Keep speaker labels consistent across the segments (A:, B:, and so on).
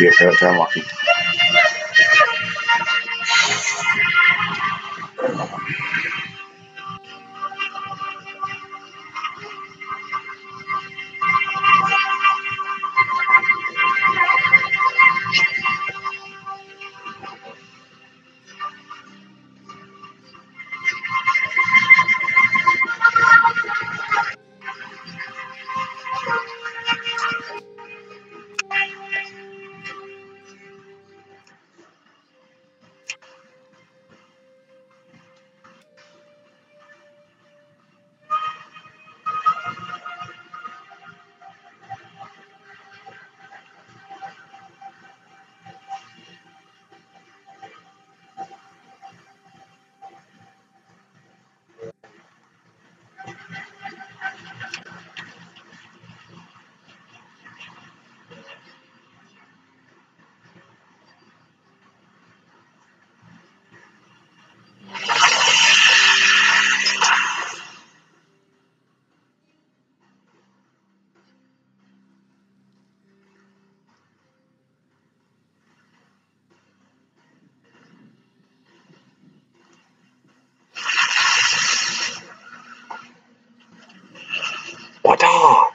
A: to your favorite Timewalking. Wada!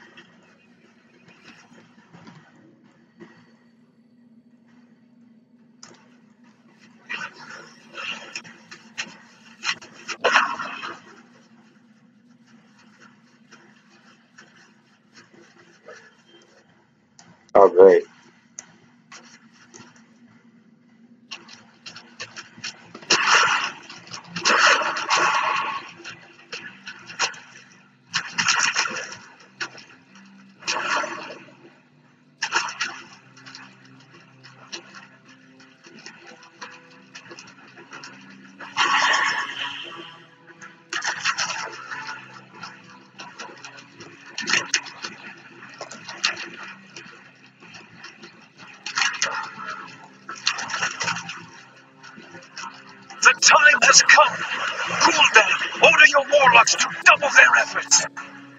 A: Oh, great.
B: The time has come. Cool down. Order your warlocks to double their efforts.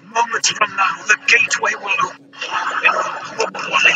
B: Moments from now, the gateway will open. And we'll probably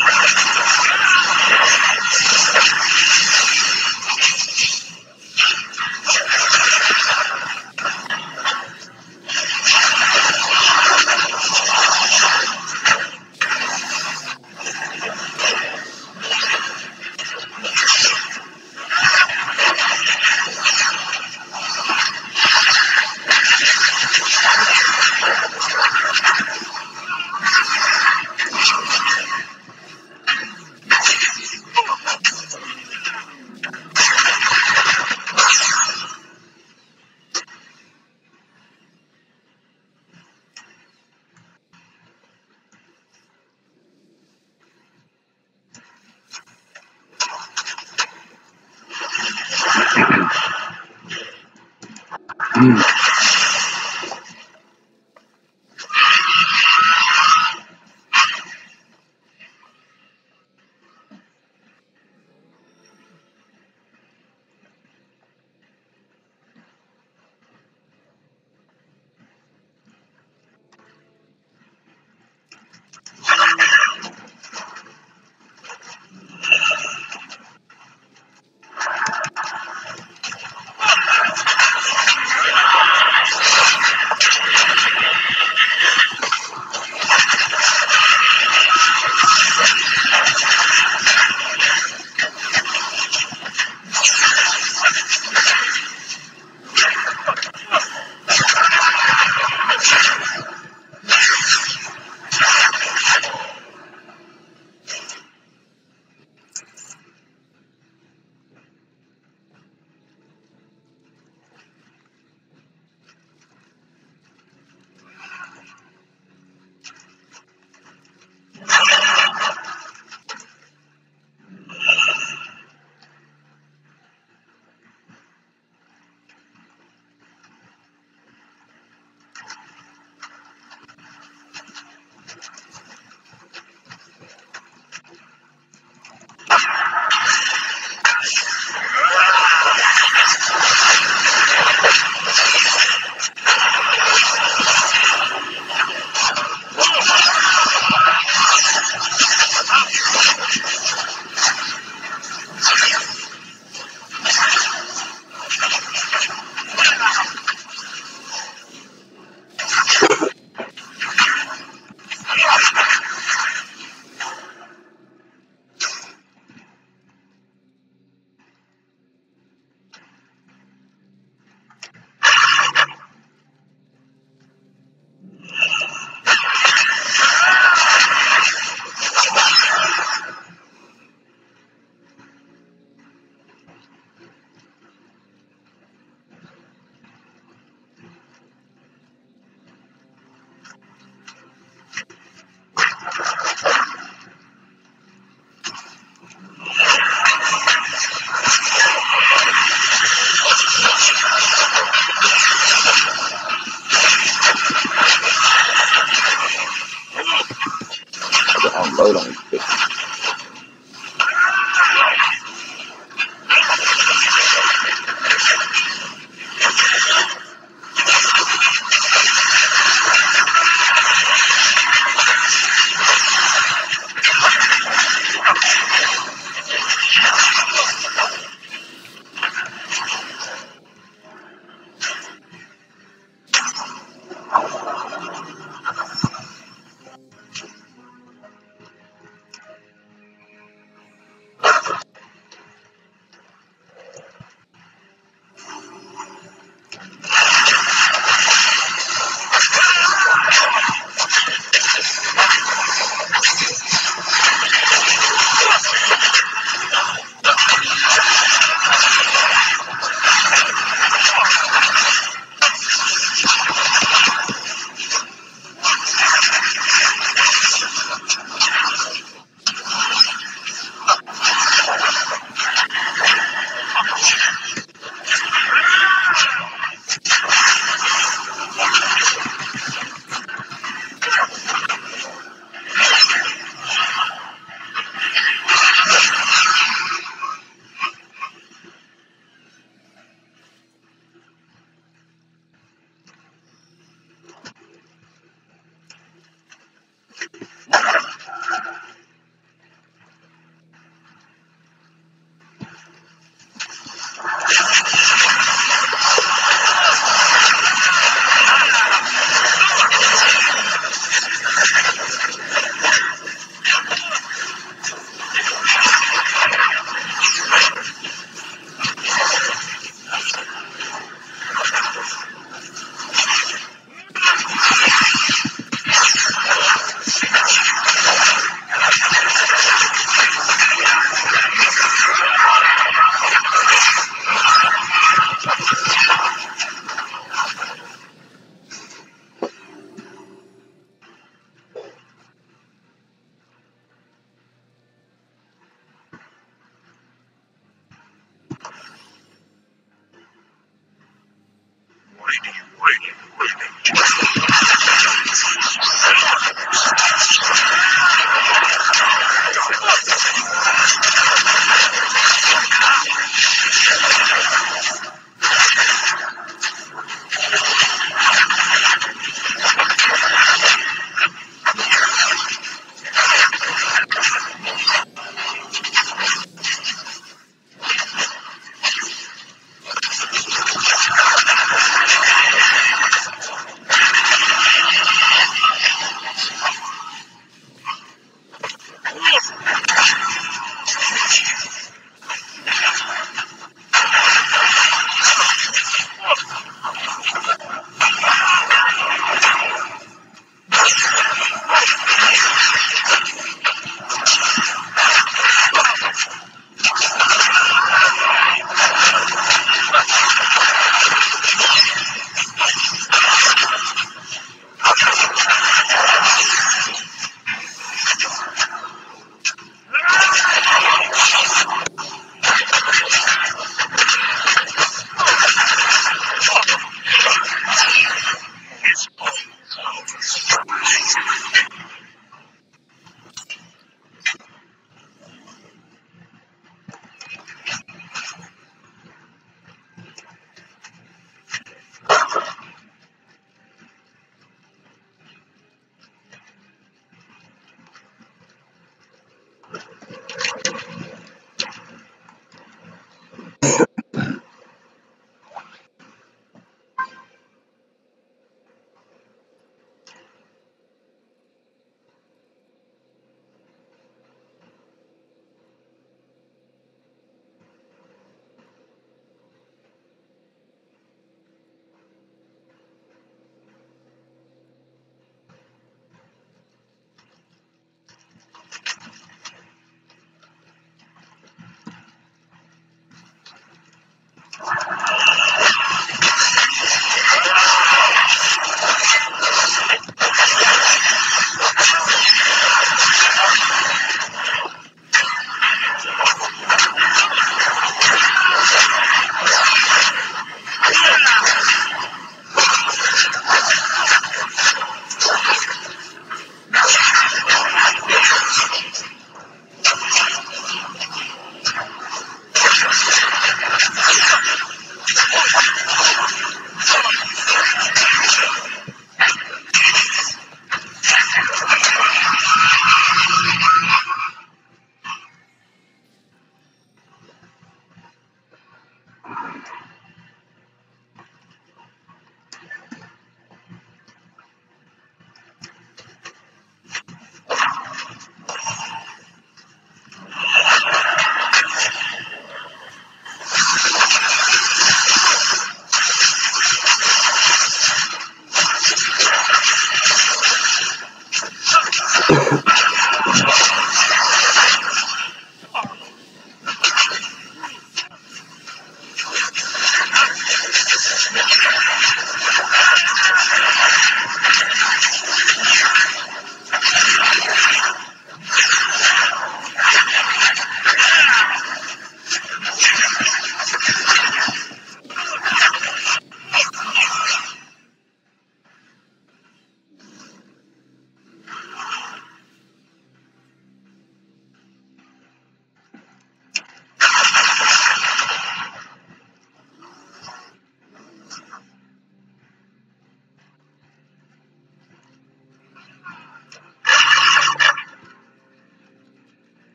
A: load on it.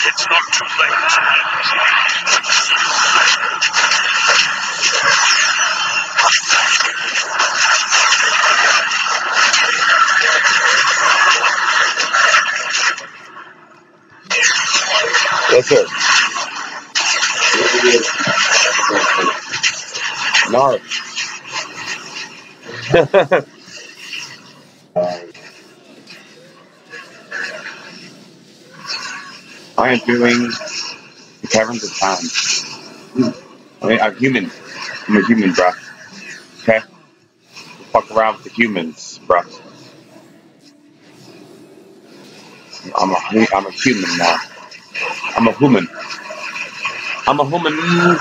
B: It's not too late.
A: Yes, sir. No. I am doing the Caverns of Time. I'm human. I'm a human, bruh. Okay? Fuck around with the humans, bruh. I'm a human now. I'm a human. I'm a human.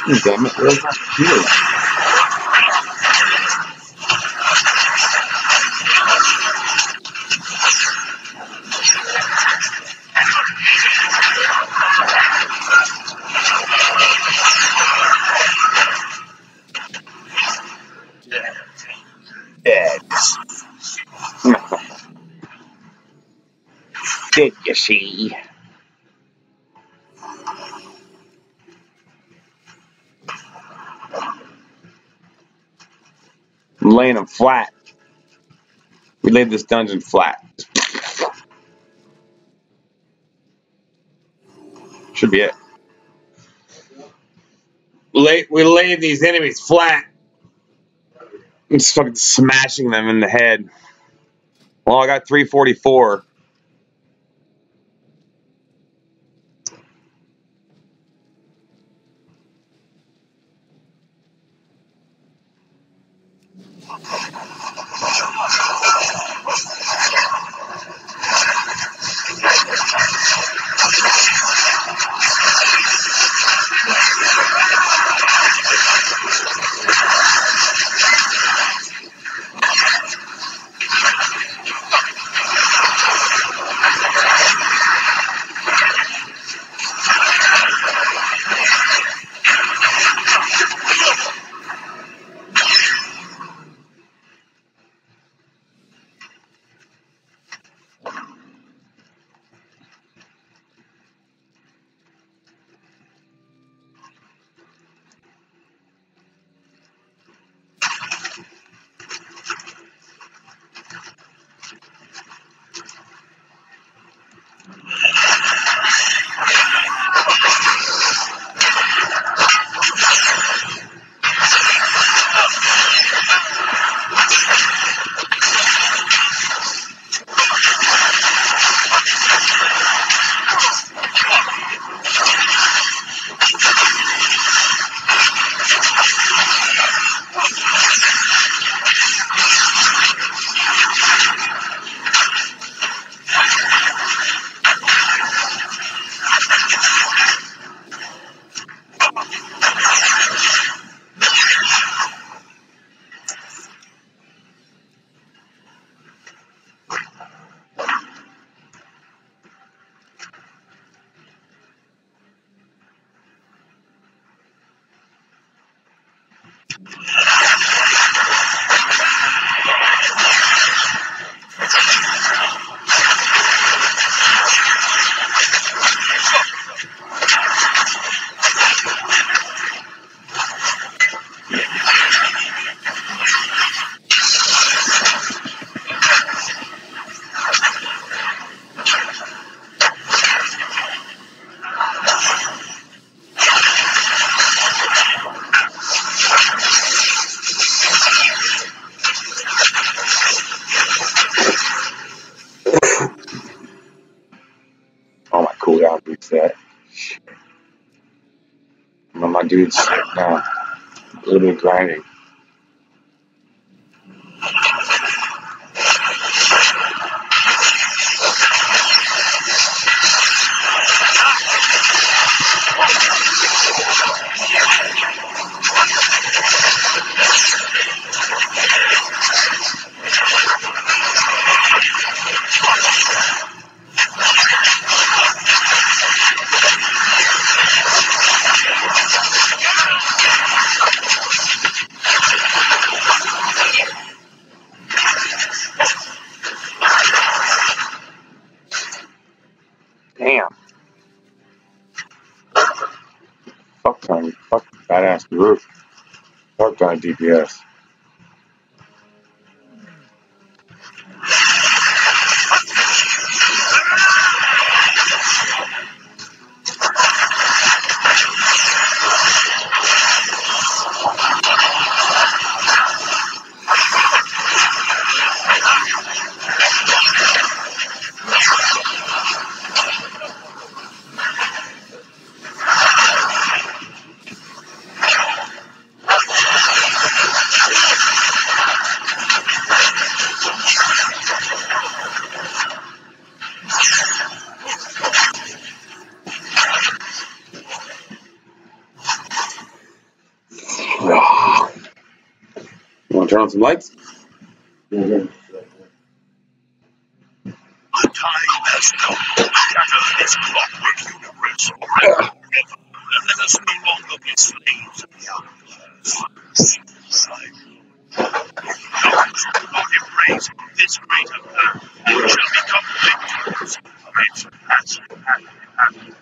A: Damn it, where's my computer?
B: Dead.
A: Did you see? I'm laying them flat. We laid this dungeon flat. Should be it. We laid these enemies flat. I'm just fucking smashing them in the head. Well, I got 344. Oh, my cooldown reset. Shit. My dude's now literally grinding. Damn. Fuck on fucking badass roof. Fuck on DPS. Want to turn on some lights?
B: The time has come to shatter this clockwork universe forever and let us no longer be slaves of the hourglass. Those who do not embrace this greater path shall become victims of its passive action.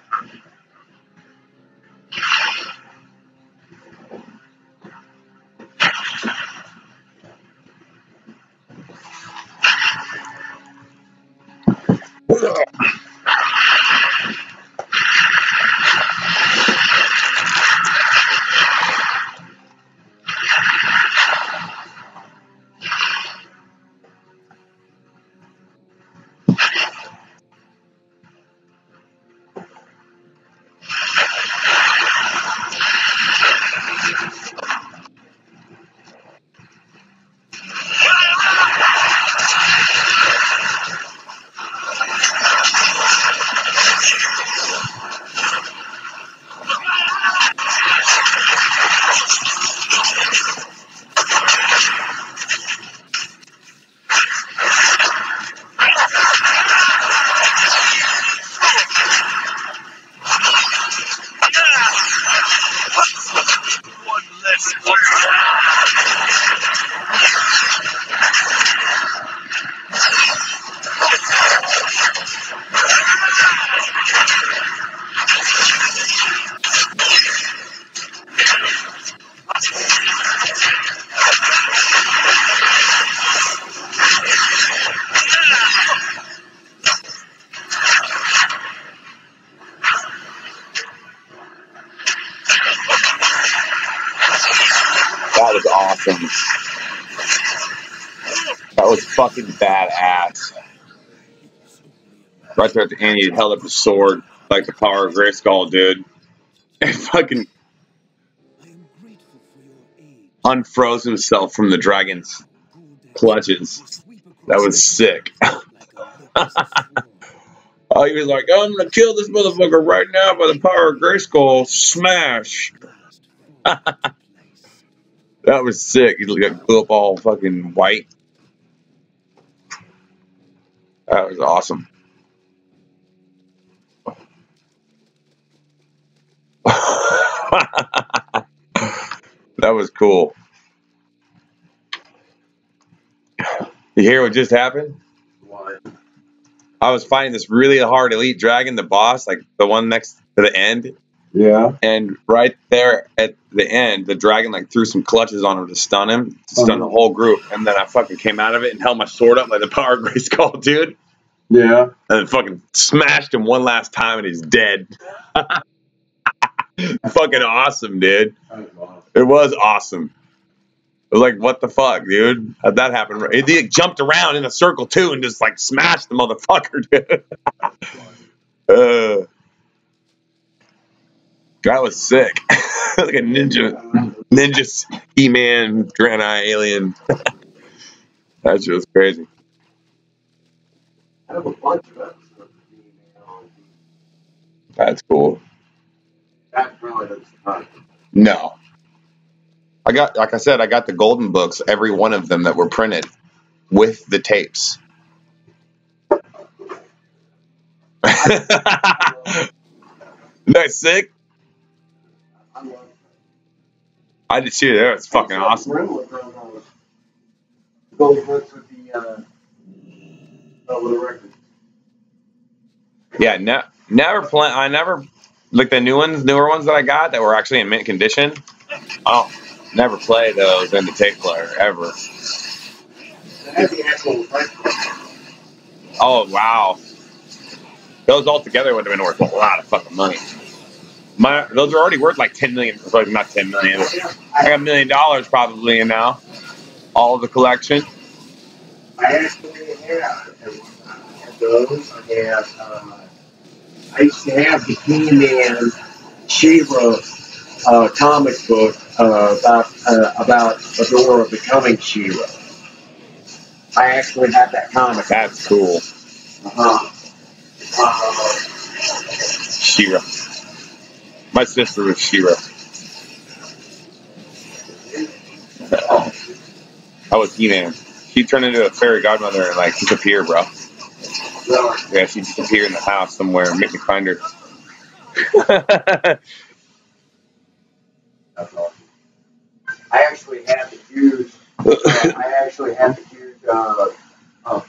A: That was awesome. That was fucking badass. Right there at the end, he held up his sword like the power of Grayskull, dude. And fucking unfroze himself from the dragon's clutches. That was sick. Oh, he was like, I'm gonna kill this motherfucker right now by the power of Grayskull. Smash. That was sick. He blew up all fucking white. That was awesome. That was cool. You hear what just happened?
B: What?
A: I was fighting this really hard elite dragon, the boss, like the one next to the end.
B: Yeah.
A: And right there at the end, the dragon like threw some clutches on him to stun him, to stun the whole group. And then I fucking came out of it and held my sword up like the power of Grayskull, dude.
B: Yeah.
A: And then fucking smashed him one last time and he's dead. Fucking awesome, dude. It was awesome. It was like, what the fuck, dude? How'd that happen? He jumped around in a circle too and just like smashed the motherfucker, dude. That was sick. Like a ninja He-Man, Draenei alien. That shit was crazy.
B: I have a bunch of episodes.
A: That's cool.
B: That really doesn't matter.
A: No. I got, like I said, I got the golden books, every one of them that were printed with the tapes. That's sick. I did see that. It's fucking awesome.
B: Gold books with the record.
A: Yeah, never play. I never like the newer ones that I got that were actually in mint condition. Oh, never play those in the tape player ever. Oh wow, those all together would have been worth a lot of fucking money. Those are already worth like 10 million. Like not 10 million. I got $1 million probably in now. All of the collection.
B: I actually have those. I used to have the He-Man She-Ra comic book about Adora becoming She-Ra. I actually have that comic.
A: That's cool. She-Ra. My sister was She-Ra. That was He-Man. She turned into a fairy godmother and like disappear, bro.
B: Really?
A: Yeah, she disappeared in the house somewhere and make me find her.
B: That's awesome. I actually had the huge,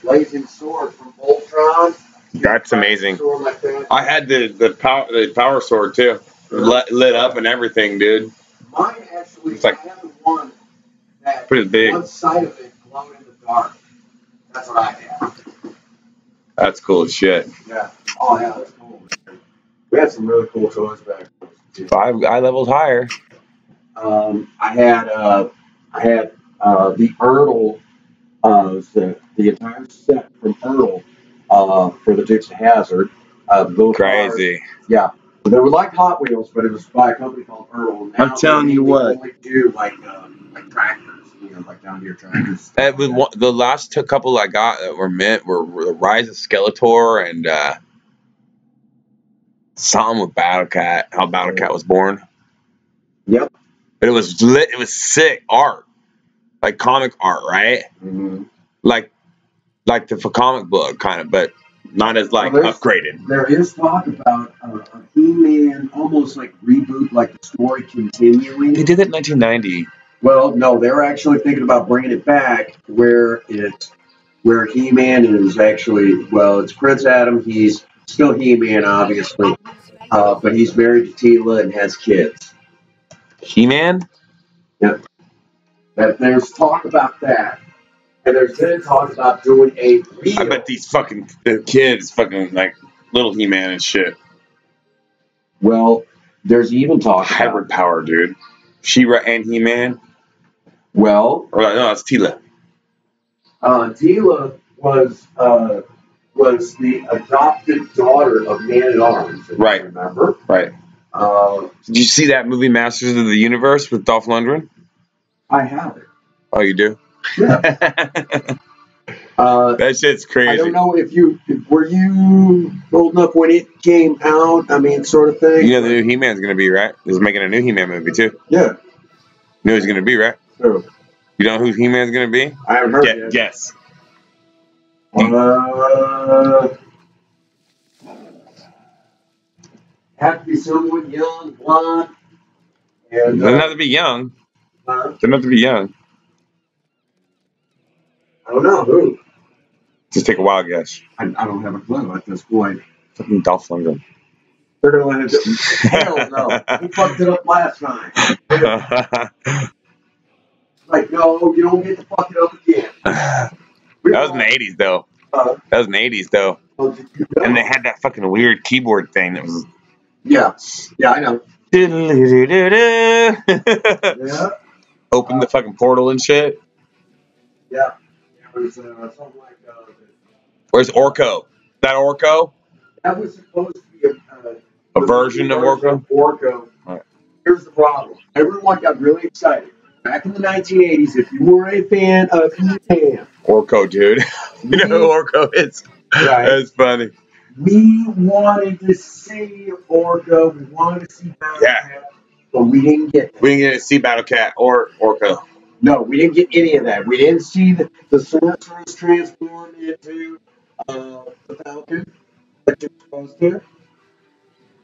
B: blazing sword from Voltron.
A: That's amazing. I had the power sword too, lit up and everything, dude.
B: Mine actually,
A: it's like,
B: I have the one that
A: pretty big.
B: One side of it glowed in the dark. That's what I have.
A: That's cool as shit.
B: Yeah. Oh yeah, that's cool. We had some really cool toys back then.
A: 5 eye levels higher.
B: I had the Ertl, the entire set from Ertl for the Dukes of Hazzard. Those
A: Crazy.
B: cars, yeah. They were like Hot Wheels, but it was by a company called Ertl. Now
A: I'm telling you what.
B: They only do like tractors, like down here tractors.
A: The last couple I got that were mint were the Rise of Skeletor and something with Battlecat. How Battlecat was born.
B: Yep.
A: But it was lit. It was sick art, like comic art, right?
B: Mm-hmm.
A: Like the comic book kind of, but not as like upgraded.
B: There is talk about a He-Man almost like reboot, like the story continuing.
A: They did it in 1990.
B: Well, no, they're actually thinking about bringing it back where He-Man is actually, well, it's Prince Adam. He's still He-Man, obviously, but he's married to Tila and has kids.
A: He-Man?
B: Yep. There's talk about that. And there's been talk about doing a real...
A: I bet these fucking kids fucking like little He-Man and shit.
B: Well, there's even talk about...
A: Hybrid power, dude. She-Ra and He-Man?
B: Well...
A: Or, no, it's Tila.
B: Tila was the adopted daughter of Man-at-Arms.
A: Right.
B: Remember?
A: Right. Did you see that movie Masters of the Universe with Dolph Lundgren?
B: I have it.
A: Oh, you do?
B: Yeah.
A: That shit's crazy.
B: I don't know were you old enough when it came out? I mean, sort of thing.
A: You know the new He-Man's gonna be, right? He's making a new He-Man movie too.
B: Yeah.
A: You know who's gonna be, right?
B: Who?
A: You know who He-Man's gonna be?
B: I haven't heard yet.
A: Guess.
B: Have to be someone young, blonde, and
A: Doesn't have to be young. Doesn't have to be young.
B: I don't know who.
A: Just take a wild guess.
B: I don't have a clue at this point.
A: Fucking Dolph Lundgren.
B: They're gonna let him do. Hell no. He fucked it up last time. Like, no, you don't get to fuck it up again.
A: That was in the 80s, though. That was in the 80s, though. And they had that fucking weird keyboard thing that was...
B: Yeah. Yeah, I know.
A: Yeah. Open the fucking portal and shit.
B: Yeah. It was something like...
A: Where's Orko? Is that Orko?
B: That was supposed to be
A: a version of Orko?
B: Orko. Right. Here's the problem. Everyone got really excited. Back in the 1980s, if you were a fan of He-Man...
A: Orko, dude. You know who Orko is? Right. That's funny.
B: We wanted to see Orko. We wanted to see Battlecat. Yeah. But we didn't get it.
A: We didn't get to see Battlecat or Orko.
B: No, we didn't get any of that. We didn't see the sorceress transform into the Falcon that you're supposed to.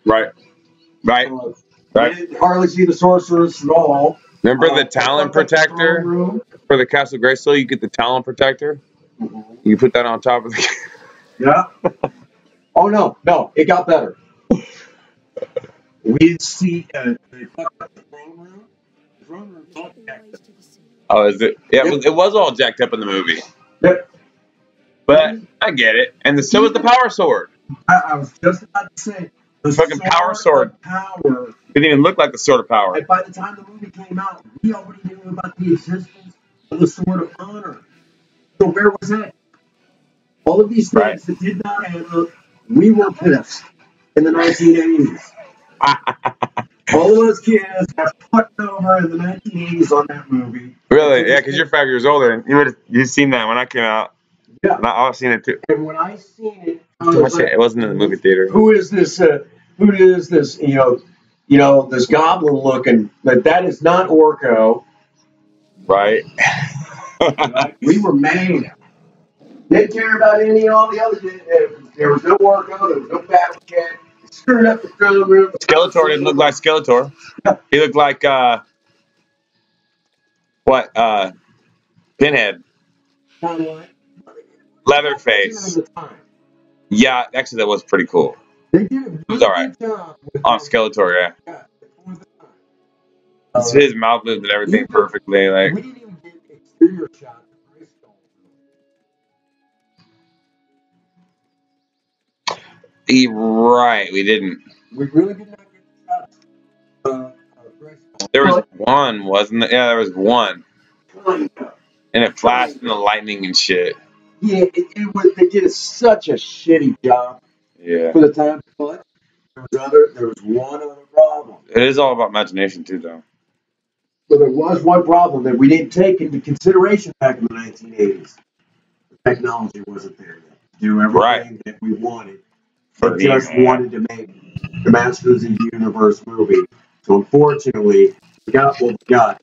A: Right. Right.
B: Right. We didn't hardly see the sorceress at all.
A: Remember the Talon Protector for the Castle Grayskull? You get the Talon Protector. Mm-hmm. You put that on top of the.
B: Yeah. Oh no, it got better. We didn't see. They fucked up the throne room. The throne room was all jacked up.
A: Oh, is it? Yeah, yep. It was all jacked up in the movie.
B: Yep.
A: But I get it. And so was the power sword.
B: I was just about to say.
A: The fucking power sword.
B: Power.
A: Didn't even look like the Sword of Power.
B: And by the time the movie came out, we already knew about the existence of the Sword of Honor. So where was it? All of these things that did not add up, we were pissed in the 1980s. All of us kids got fucked over in the 1980s on that movie.
A: Really? Yeah, because you're 5 years older. You've seen that when I came out.
B: Yeah.
A: I've seen it too.
B: And when I seen it,
A: it wasn't in the movie theater.
B: Who is this? Who is this? You know, this goblin looking. That is not Orko.
A: Right.
B: Right? We were mad. Didn't care about any of all the other shit. There was no work on. There was no battle cat. Screwed up the film room.
A: Skeletor didn't look like Skeletor. He looked like Pinhead.
B: Kind of like
A: Leatherface. Yeah, actually that was pretty cool.
B: They did a
A: It was
B: really
A: alright.
B: good job
A: On Skeletor, yeah.
B: for the time.
A: His mouth moved and everything perfectly. Like
B: We didn't even get exterior shots of Grayskull.
A: Right, we didn't.
B: We really did not get shots of Grayskull.
A: There was one, wasn't there? Yeah, there was one.
B: Kind of.
A: And it flashed in the lightning and shit.
B: Yeah, they did such a shitty job
A: Yeah.
B: for the time, but there was one other problem.
A: It is all about imagination too, though.
B: So there was one problem that we didn't take into consideration back in the 1980s. The technology wasn't there yet to do everything that we wanted. We just wanted to make the Masters of the Universe movie. So unfortunately, we got what we got.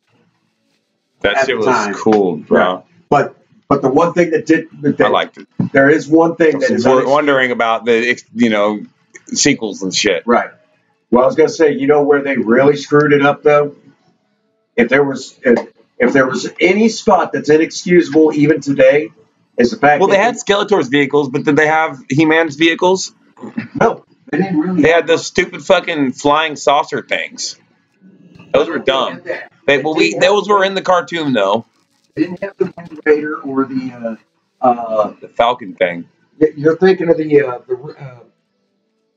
A: That shit was cool, bro.
B: Yeah. But the one thing that I
A: liked it.
B: There is one thing that is
A: wondering about the sequels and shit.
B: Right. Well, I was gonna say, you know where they really screwed it up though? If there was any spot that's inexcusable even today, is the fact.
A: Well, they had Skeletor's vehicles, but did they have He-Man's vehicles?
B: No, they didn't really.
A: They had those stupid fucking flying saucer things. Those were dumb. Those were in the cartoon though.
B: They didn't have the Wind Raider or the
A: Falcon thing.
B: You're thinking of the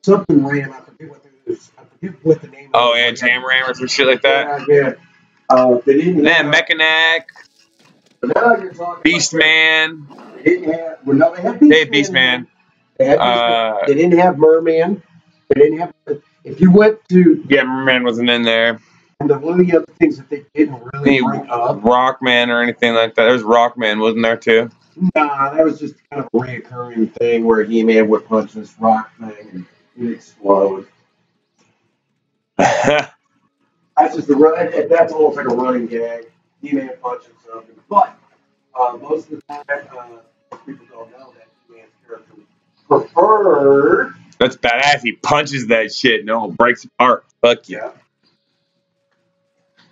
B: something Ram. I forget what the name.
A: Oh yeah, Jam Ram or some shit like that.
B: Yeah. They didn't.
A: Then Mechanic.
B: Now you're talking
A: Beastman.
B: They didn't have. Well, no, they had Beastman.
A: They had Beastman.
B: They had Beastman. They didn't have Merman. They didn't have. If you went to.
A: Yeah, Merman wasn't in there.
B: And one of the other things that they didn't really bring up.
A: Rockman or anything like that. There's Rockman, wasn't there too?
B: Nah, that was just kind of a reoccurring thing where He-Man would punch this rock thing and it'd explode. That's just that's almost like a running gag. He-Man punching something. But most of the time, most people don't know that He-Man's character preferred.
A: That's badass. He punches that shit. No, it breaks apart. Fuck yeah.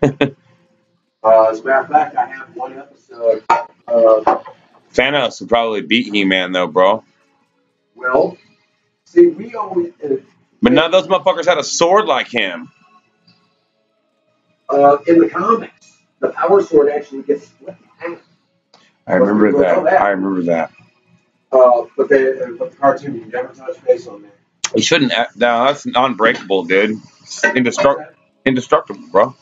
B: As a matter of fact, I have one episode.
A: Thanos would probably beat He-Man though, bro.
B: Well, see, we always.
A: But none of those motherfuckers had a sword like him.
B: In the comics, the Power Sword actually gets split in half.
A: I remember that.
B: But the cartoon, you never touch base on that.
A: You shouldn't. No, that's unbreakable, dude. Indestructible, bro.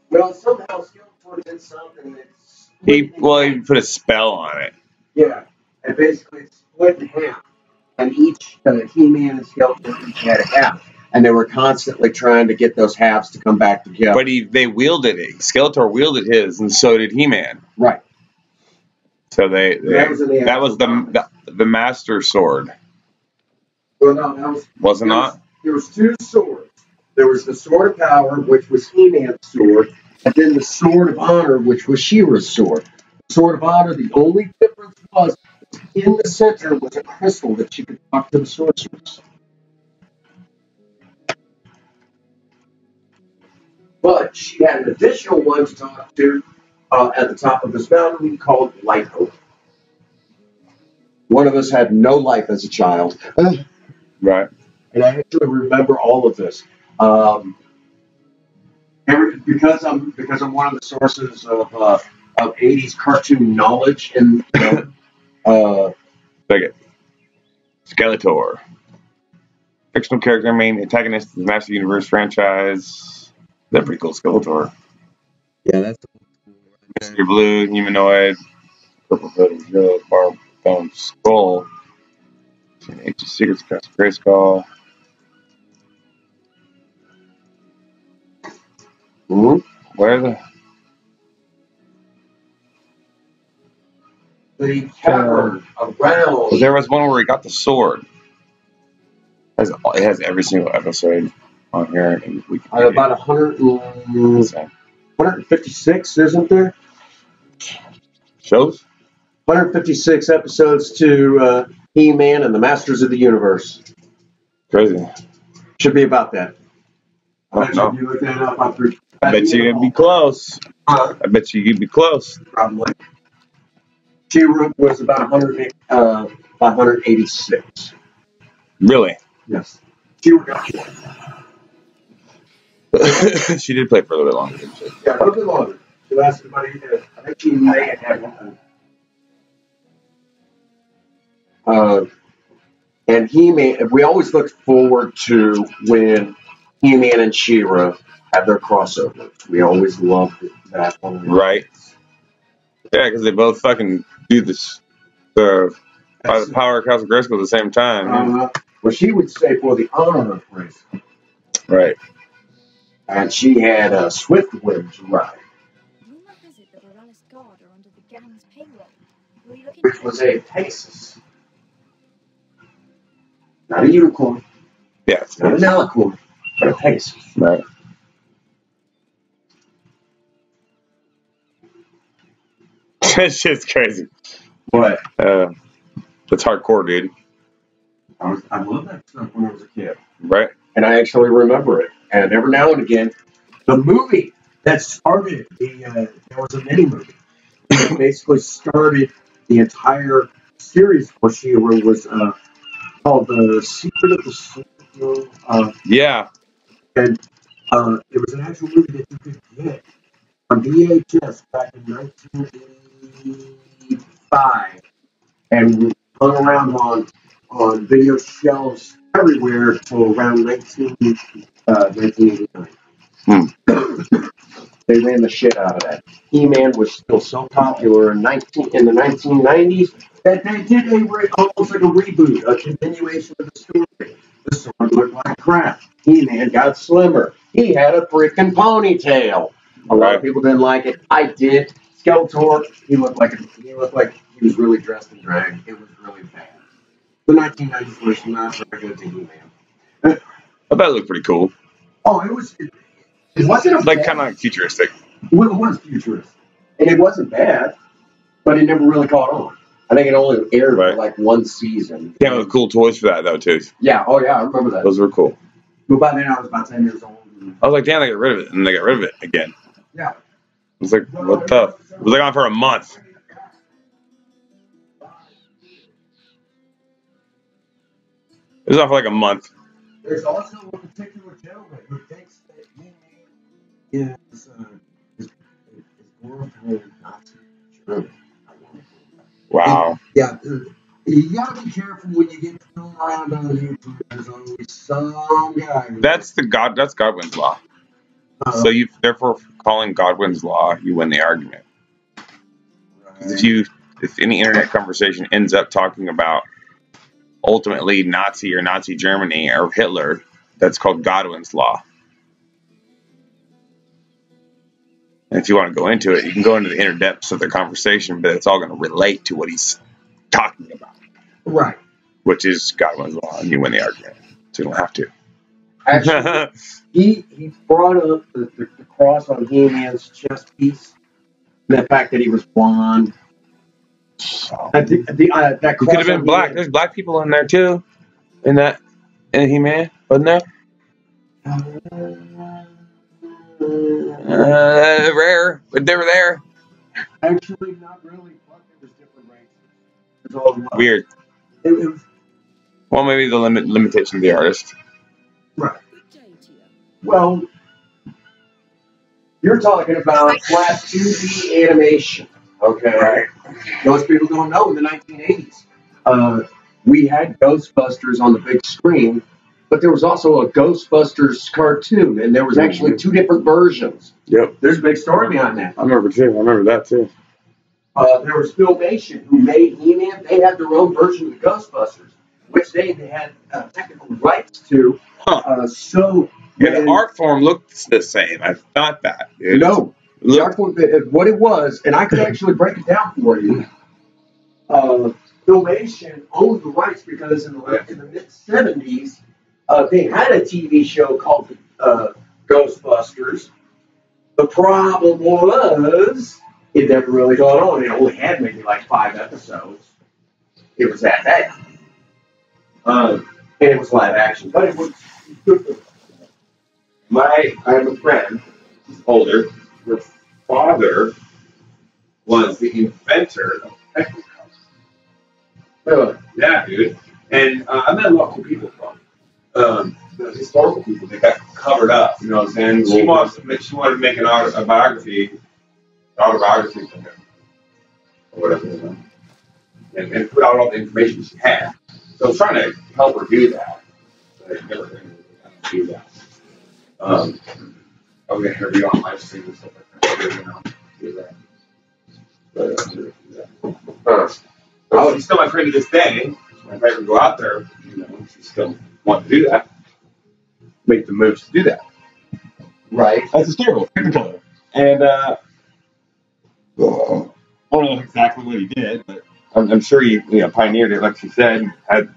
B: Well, somehow Skeletor did something that's.
A: He put a spell on it.
B: Yeah, and basically it's split in half, and each He-Man and Skeletor each had a half, and they were constantly trying to get those halves to come back together.
A: But they wielded it. Skeletor wielded his, and so did He-Man.
B: Right.
A: So that was the Master Sword.
B: Well, no,
A: was it not?
B: There was two swords. There was the Sword of Power, which was He-Man's sword, and then the Sword of Honor, which was She-Ra's sword. The Sword of Honor, the only difference was in the center was a crystal that she could talk to the sorceress. But she had an additional one to talk to at the top of this mountain we called Life Hope. One of us had no life as a child.
A: Right.
B: And I actually remember all of this. Because I'm one of the sources of 80s cartoon knowledge and
A: Take it. Skeletor. Fictional character, main antagonist of the Master Universe franchise. That's pretty cool, Skeletor.
B: Yeah, that's
A: Mr. Blue, humanoid, purple hood, yellow, barb, bone, skull. Ancient secrets, cast Grayskull. Where
B: the cavern around.
A: There was one where he got the sword. It has every single episode on here.
B: About 156, isn't there?
A: Shows?
B: 156 episodes to He-Man and the Masters of the Universe.
A: Crazy.
B: Should be about that.
A: Oh, no.
B: You look that up,
A: I bet you could be close. I bet you could be close.
B: Probably. She-Ra was about 186.
A: Really?
B: Yes. She-Ra got short.
A: She did play for a little bit longer, didn't she?
B: Yeah, a little bit longer. She lasted about a year. I think she may have had one. And He-Man, we always look forward to when He-Man and She-Ra have their crossovers. We always loved that one.
A: Right. Yeah, because they both fucking do this, the power across the Grayskull at the same time.
B: Well, she would say for the honor of Grayskull.
A: Right.
B: And she had a swift wind to ride. Which was a Pegasus. Not a unicorn.
A: Yeah.
B: Not an alicorn, but a Pegasus.
A: Right. That shit's crazy.
B: What?
A: That's hardcore, dude.
B: I love that stuff when I was a kid.
A: Right.
B: And I actually remember it. And every now and again, the movie that started there was a mini movie. It basically started the entire series for She-Ra was called The Secret of the Sword.
A: Yeah.
B: And it was an actual movie that you could get on VHS back in 1985, and hung around on video shelves everywhere until around 1989. They ran the shit out of that. He-Man was still so popular in the 1990s that they did almost like a reboot, a continuation of the story. The sword looked like crap. He-Man got slimmer. He had a freaking ponytail. A lot of people didn't like it. I did. Skeletor, he looked like he was really dressed in drag. It was really bad. The 1990s was not very good to He-Man.
A: I bet it looked pretty cool.
B: Oh, it wasn't
A: like kind of like futuristic.
B: Well, it was futuristic, and it wasn't bad, but it never really caught on. I think it only aired for like one season.
A: Yeah, with cool toys for that though too.
B: Yeah, oh yeah, I remember that.
A: Those were cool.
B: But by then I was about 10 years old.
A: I was like, damn, they got rid of it, and they got rid of it again.
B: Yeah.
A: I was like, what the? It was like on for a month. It was on for like a month.
B: There's also a particular gentleman who thinks that He-Man is glorified Nazi German.
A: Wow.
B: Yeah, you gotta be careful when you get thrown around on YouTube. There's always some guy.
A: That's Godwin's law. So you therefore calling Godwin's law, you win the argument. Right. If any internet conversation ends up talking about ultimately Nazi or Nazi Germany or Hitler, that's called Godwin's law. And if you want to go into it, you can go into the inner depths of the conversation, but it's all going to relate to what he's talking about.
B: Right.
A: Which is Godwin's law, and you win the argument. So you don't have to.
B: Actually, he brought up the cross on He-Man's chest piece, and the fact that he was blonde. That
A: could have been black. There's black people in there too, in He-Man, wasn't there? Rare, but they were there.
B: Actually, not really. There was different races.
A: Weird.
B: It was.
A: Well, maybe the limitation of the artist.
B: Right. Well, you're talking about flat 2D animation, okay?
A: Right.
B: Most people don't know in the 1980s. We had Ghostbusters on the big screen, but there was also a Ghostbusters cartoon, and there was actually two different versions.
A: Yep.
B: There's a big story behind that.
A: I remember that too.
B: There was Filmation, who made He-Man. They had their own version of the Ghostbusters, which they had technical rights to.
A: The art form looked the same. I thought that. Dude.
B: No. The art form, what it was, and I could actually break it down for you. Filmation owned the rights because in the mid-70s, they had a TV show called Ghostbusters. The problem was it never really got on. It only had maybe like 5 episodes. It was that bad. And it was live action, but it was. I have a friend, he's older, his father was the inventor of Technicolor. Really? Yeah, dude. And I met a lot of cool people from the historical people that got covered up, you know what I'm saying? She wanted to make an autobiography for him, or whatever, you know, and put out all the information she had. So I was trying to help her do that. But I never do that. I was going to interview on live stream and stuff like that. You know, do that. But, she's still my friend to this day. If I ever go out there, you know, she still want to do that. Make the moves to do that. Right. That's hysterical. And I don't know exactly what he did, but I'm sure he pioneered it, like she said, had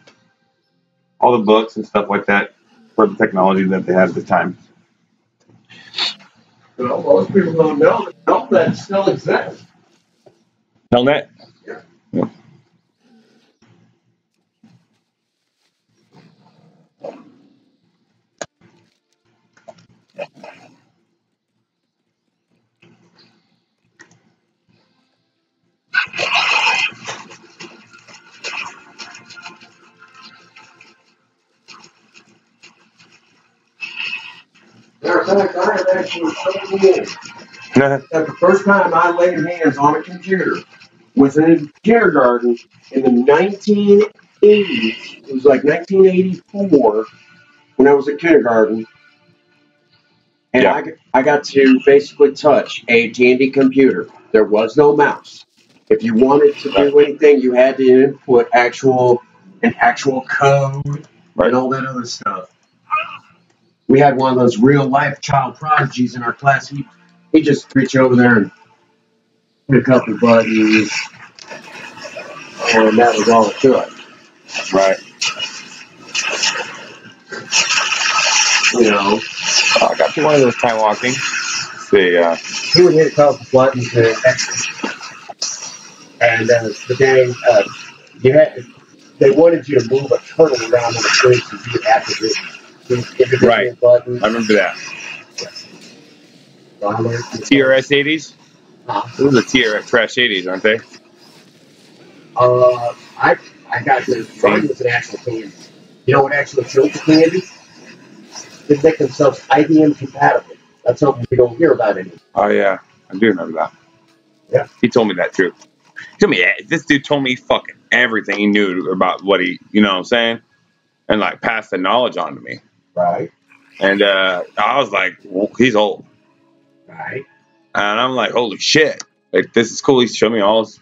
B: all the books and stuff like that for the technology that they had at the time. Well, most people don't know that Telnet still exists. Telnet? Yeah. Matter of fact, I have actually told you that the first time I laid hands on a computer was in kindergarten in the 1980s. It was like 1984 when I was in kindergarten. And I got to basically touch a AT&T computer. There was no mouse. If you wanted to do anything, you had to input an actual code and all that other stuff. We had one of those real-life child prodigies in our class. He just reached over there and hit a couple buttons, and that was all it took. Right. You know. I got you one of those Timewalking. He would hit a couple buttons and the dang, they wanted you to move a turtle around on the screen so you had to hit individual buttons. I remember that. TRS 80s? Those are the TRS Trash 80s, aren't they? I got the mine was an actual candy. You know what actually killed the candy? They make themselves IBM compatible. That's something we don't hear about anymore. Oh yeah, I do remember that. Yeah. He told me that too. This dude told me fucking everything he knew about what he, you know what I'm saying? And like passed the knowledge on to me. Right. And I was like, well, he's old. Right. And I'm like, holy shit. Like, this is cool. He's showing me all his,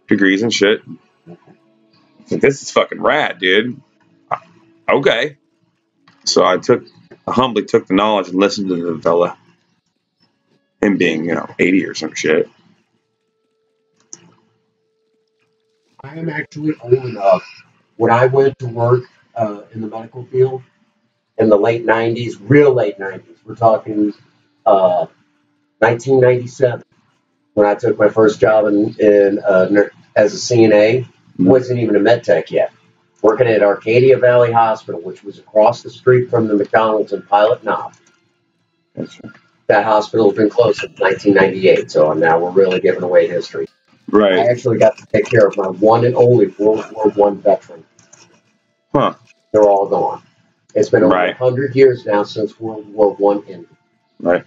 B: degrees and shit. Like, this is fucking rad, dude. Okay. So I humbly took the knowledge and listened to the fella. Him being, 80 or some shit. I am actually old enough. When I went to work in the medical field in the late 90s, real late 90s, we're talking 1997, when I took my first job as a CNA, wasn't even a med tech yet. Working at Arcadia Valley Hospital, which was across the street from the McDonald's in Pilot Knob. That's right. That hospital has been closed since 1998, so now we're really giving away history. Right. I actually got to take care of my one and only World War I veteran. Huh. They're all gone. It's been over 100 years now since World War I ended. Right.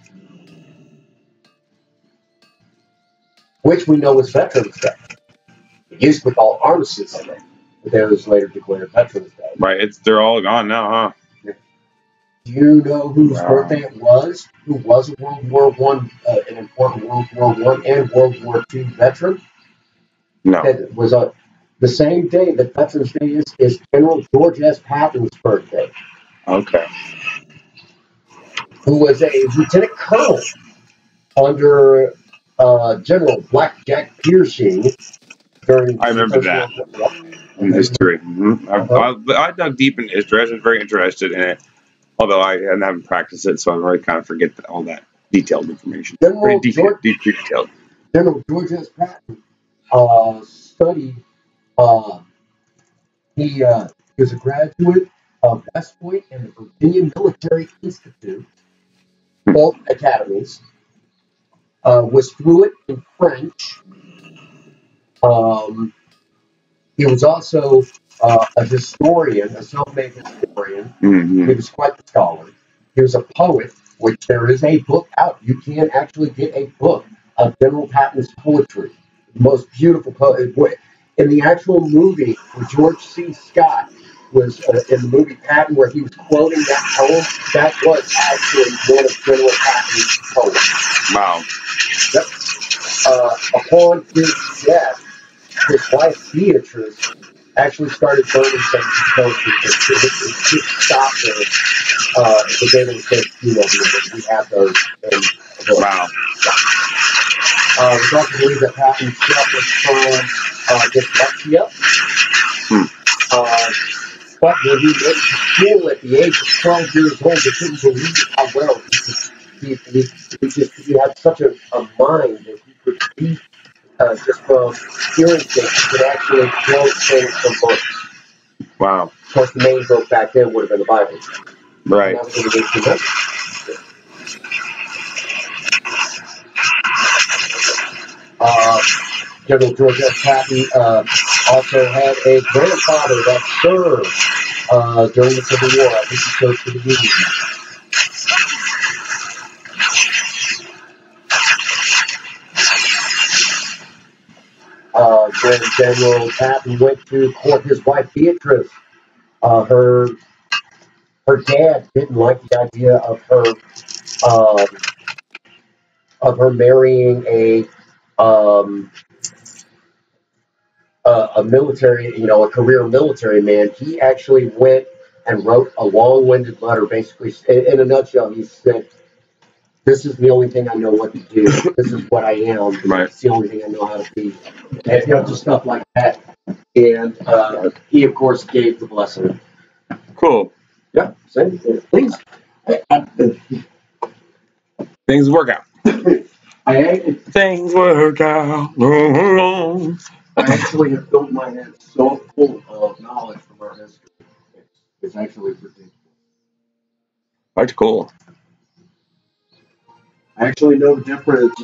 B: Which we know is Veterans Day. It used to be called Armistice Day, but it was later declared Veterans Day. Right. They're all gone now, huh? Do you know whose birthday it was? Who was a World War I, an important World War I and World War II veteran? No. It was the same day that Veterans Day is General George S. Patton's birthday. Okay. Who was a lieutenant colonel under General Blackjack Piercing during. I remember that in history. Mm-hmm. I dug deep in history. I was very interested in it. Although I haven't practiced it, so I really kind of forget all that.
A: detailed information.
B: General
A: Pretty detailed.
B: General George S. Patton studied. He was a graduate of West Point and the Virginia Military Institute, both academies. Was fluent in French. He was also a historian, a self-made historian.
A: Mm-hmm.
B: He was quite the scholar. He was a poet, which there is a book out. You can actually get a book of General Patton's poetry. The most beautiful poet. In the actual movie, where George C. Scott was in the movie Patton, where he was quoting that poem, that was actually one of General Patton's poems.
A: Wow.
B: Yep. Upon his death, his wife Beatrice actually started burning some posters to stop her. Was able to take a few of them. We have those.
A: Wow.
B: It's also believed that Patton suffered from dyslexia. But when he went to school at the age of 12 years old, they couldn't believe how well he had such a mind that he could read just from hearing things. He could actually quote things from books.
A: Wow.
B: Of course, the main book back then would have been the Bible.
A: Right.
B: And that was in the 1800s. General George S. Patton also had a grandfather that served during the Civil War. I think he served for the Union. When General Patton went to court his wife Beatrice, her dad didn't like the idea of her marrying a military, a career military man. He actually went and wrote a long-winded letter. Basically, in a nutshell, he said, "This is the only thing I know what to do. This is what I am.
A: Right.
B: It's the only thing I know how to be." And just stuff like that. And he, of course, gave the blessing.
A: Cool.
B: Yeah, same thing.
A: Things work out.
B: Things work out. I actually have filled my head so full of knowledge from our history. It's actually ridiculous.
A: That's cool.
B: I actually know the difference.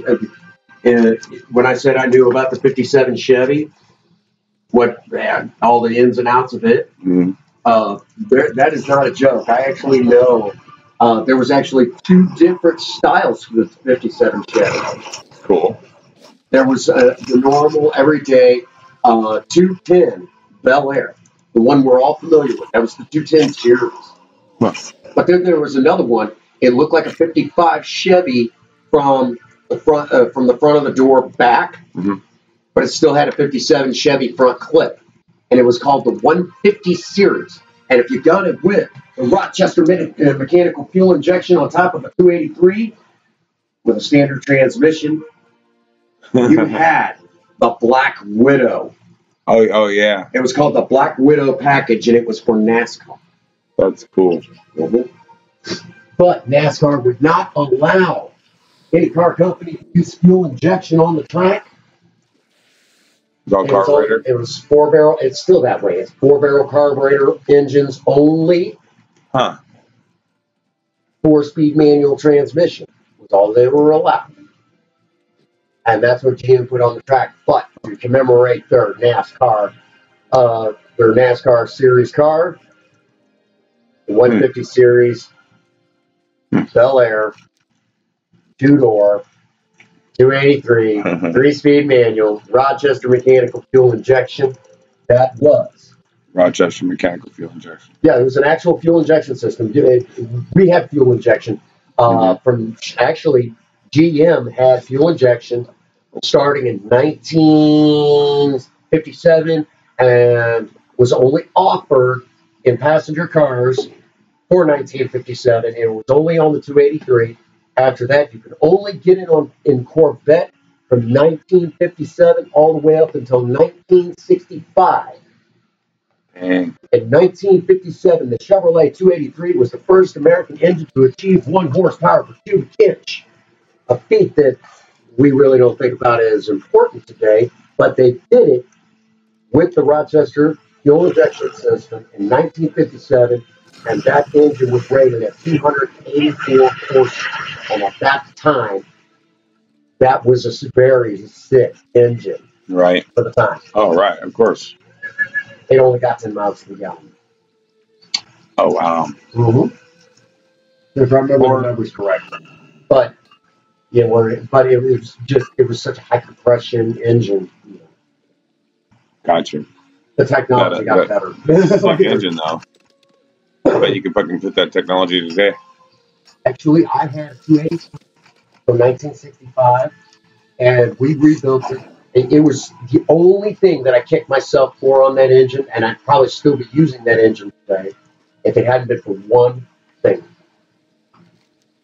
B: When I said I knew about the 57 Chevy, all the ins and outs of it, that is not a joke. I actually know there was actually two different styles for the 57 Chevy.
A: Cool.
B: There was the normal, everyday 210 Bel Air, the one we're all familiar with. That was the 210 series.
A: Huh.
B: But then there was another one. It looked like a 55 Chevy from the front of the door back, but it still had a 57 Chevy front clip, and it was called the 150 series. And if you got it with the Rochester mechanical fuel injection on top of a 283 with a standard transmission, you had the Black Widow.
A: Oh yeah.
B: It was called the Black Widow package, and it was for NASCAR.
A: That's cool.
B: But NASCAR would not allow any car company to use fuel injection on the track.
A: Carburetor?
B: It was 4-barrel. It's still that way. It's 4-barrel carburetor engines only.
A: Huh.
B: 4-speed manual transmission was all they were allowed. And that's what GM put on the track. But to commemorate their NASCAR series car, the 150 series, Bel Air, 2-door, 283, 3-speed manual, Rochester mechanical fuel injection. That was
A: Rochester mechanical fuel injection.
B: Yeah, it was an actual fuel injection system. We had fuel injection from actually GM had fuel injection starting in 1957 and was only offered in passenger cars for 1957. It was only on the 283. After that, you could only get it in Corvette from 1957 all the way up until 1965.
A: Dang.
B: In 1957, the Chevrolet 283 was the first American engine to achieve 1 horsepower per cubic inch.
C: a feat that we really don't think about as important today, but they did it with the Rochester fuel injection system in 1957, and that engine was rated at 284 horses. And at that time, that was a very sick engine.
A: Right.
C: For the time.
A: Oh, right, of course.
C: It only got 10 miles to the gallon.
A: Oh, wow.
C: Mm-hmm. If I remember the numbers correctly. But, yeah, but it was such a high compression engine. You know.
A: Gotcha.
C: The technology got better.
A: Fucking engine, though. I bet you could fucking put that technology today.
C: Actually, I had a 280 from 1965, and we rebuilt it. It was the only thing that I kicked myself for on that engine, and I'd probably still be using that engine today if it hadn't been for one thing.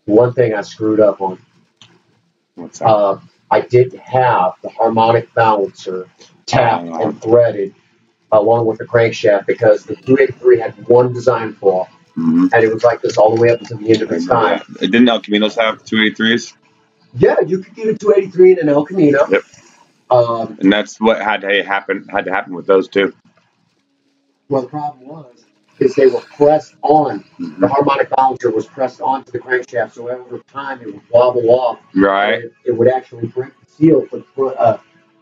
C: One thing I screwed up on.
A: What's that?
C: I didn't have the harmonic balancer tapped and threaded along with the crankshaft because the 283 had one design flaw, and it was like this all the way up until the end of its time.
A: Didn't El Caminos have 283s?
C: Yeah, you could get a 283 in an El Camino.
A: Yep. And that's what had to happen with those two.
C: Well, the problem was they were pressed on. The harmonic balancer was pressed onto the crankshaft, so over time it would wobble off.
A: Right.
C: It would actually break the seal for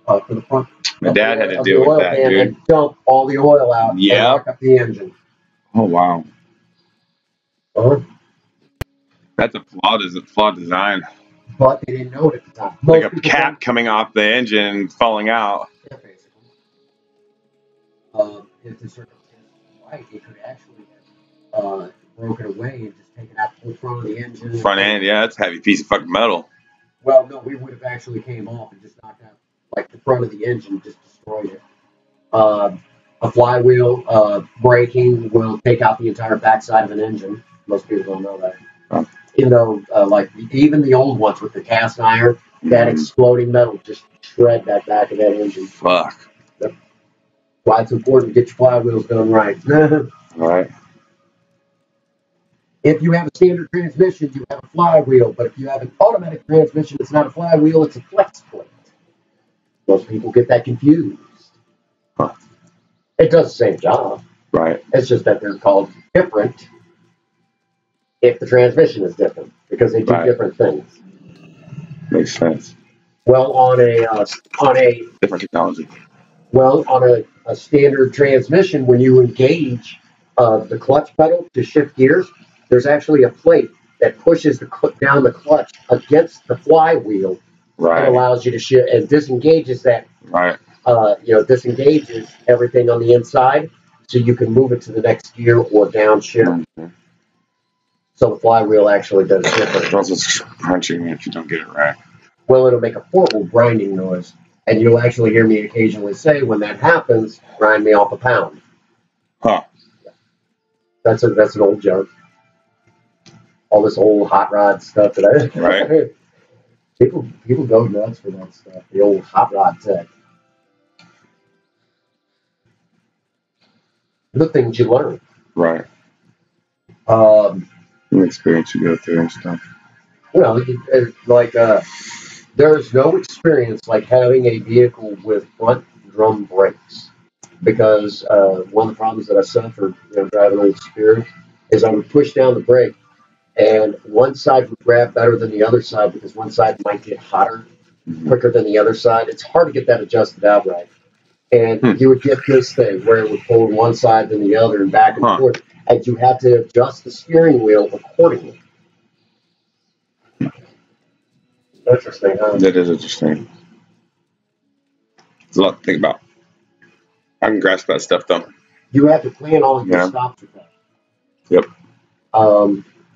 C: the front.
A: My dad had to deal with that, dude.
C: And dump all the oil out and lock up the engine.
A: Oh, wow.
C: Uh-huh.
A: That's a flawed design.
C: But they didn't know it at the time.
A: Like a cap coming off the engine and falling out.
C: Yeah, basically. If the circumstances were right, it could actually have broken away and just taken out the front of the engine.
A: Front end, yeah, that's a heavy piece of fucking metal.
C: Well, no, we would have actually came off and just knocked out like the front of the engine, just destroyed it. A flywheel braking will take out the entire backside of an engine. Most people don't know that.
A: Oh.
C: You know, like even the old ones with the cast iron, that exploding metal just shred that back of that engine.
A: Fuck.
C: That's why it's important to get your flywheels done right.
A: Right.
C: If you have a standard transmission, you have a flywheel. But if you have an automatic transmission, it's not a flywheel, it's a flex plate. Most people get that confused.
A: Huh.
C: It does the same job.
A: Right.
C: It's just that they're called different if the transmission is different, because they do different things.
A: Makes sense.
C: Well, on a
A: different technology.
C: Well, on a standard transmission, when you engage the clutch pedal to shift gears, there's actually a plate that pushes down the clutch against the flywheel.
A: Right.
C: And allows you to shift and disengages that.
A: Right.
C: Disengages everything on the inside, so you can move it to the next gear or downshift. So the flywheel actually does different.
A: It's also crunching if you don't get it right.
C: Well, it'll make a horrible grinding noise, and you'll actually hear me occasionally say, when that happens, grind me off a pound.
A: Huh.
C: That's an old joke. All this old hot rod stuff that I...
A: Right.
C: People go nuts for that stuff, the old hot rod tech. The things you learn.
A: Right. The experience you go through and stuff.
C: Well, there's no experience like having a vehicle with front drum brakes, because one of the problems that I suffered, driving on the Spirit, is I would push down the brake, and one side would grab better than the other side because one side might get hotter quicker than the other side. It's hard to get that adjusted out right. And you would get this thing where it would pull one side than the other and back and forth, and you had to adjust the steering wheel accordingly. Interesting, huh?
A: That is interesting. There's a lot to think about. I can grasp that stuff, though.
C: You have to plan all of your stops with that.
A: Yep.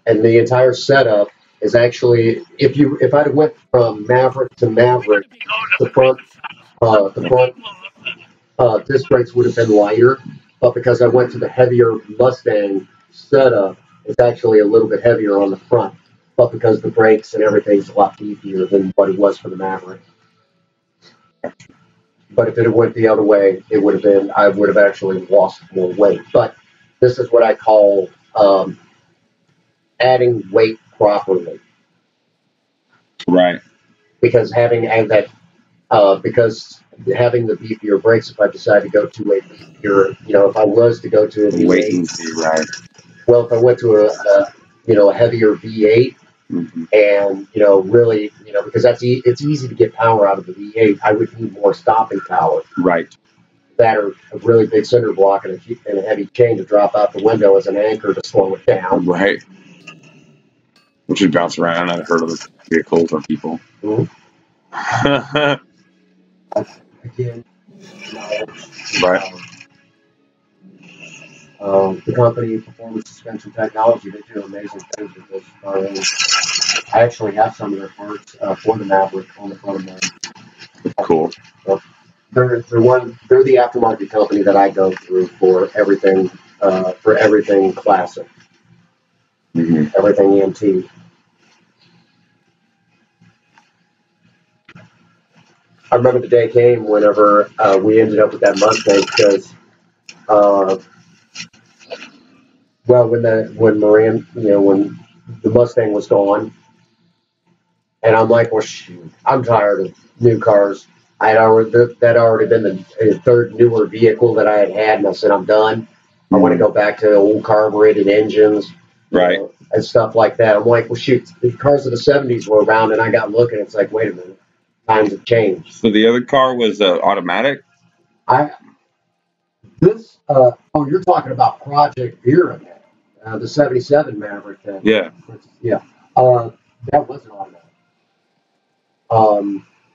C: And the entire setup is actually, if I'd have went from Maverick to Maverick, the front disc brakes would have been lighter, but because I went to the heavier Mustang setup, it's actually a little bit heavier on the front, but because the brakes and everything's a lot beefier than what it was for the Maverick. But if it went the other way, I would have actually lost more weight. But this is what I call adding weight properly.
A: Right.
C: Because having the beefier brakes, if I decide to go to a beefier, if I was to go to a V8,
A: wait and see, right?
C: Well, if I went to a heavier V8, and really, because it's easy to get power out of the V8, I would need more stopping power.
A: Right.
C: That are a really big cinder block and a heavy chain to drop out the window as an anchor to slow it down.
A: Right. Which would bounce around. I've heard of the vehicles or people.
C: Again,
A: right.
C: The company, Performance Suspension Technology, they do amazing things with this car. I actually have some of their parts for the Maverick on the front of mine.
A: Cool.
C: They're the aftermarket company that I go through for everything classic, everything EMT. I remember the day came whenever we ended up with that Mustang because, when the Mustang was gone, and I'm like, well, shoot, I'm tired of new cars. That already been the third newer vehicle that I had, and I said, I'm done. I want to go back to old carbureted engines,
A: right,
C: and stuff like that. I'm like, well, shoot, the cars of the 70s were around, and I got looking. It's like, wait a minute, times have changed.
A: So the other car was automatic?
C: You're talking about Project Vera, the 77 Maverick.
A: Yeah.
C: Yeah. That wasn't automatic.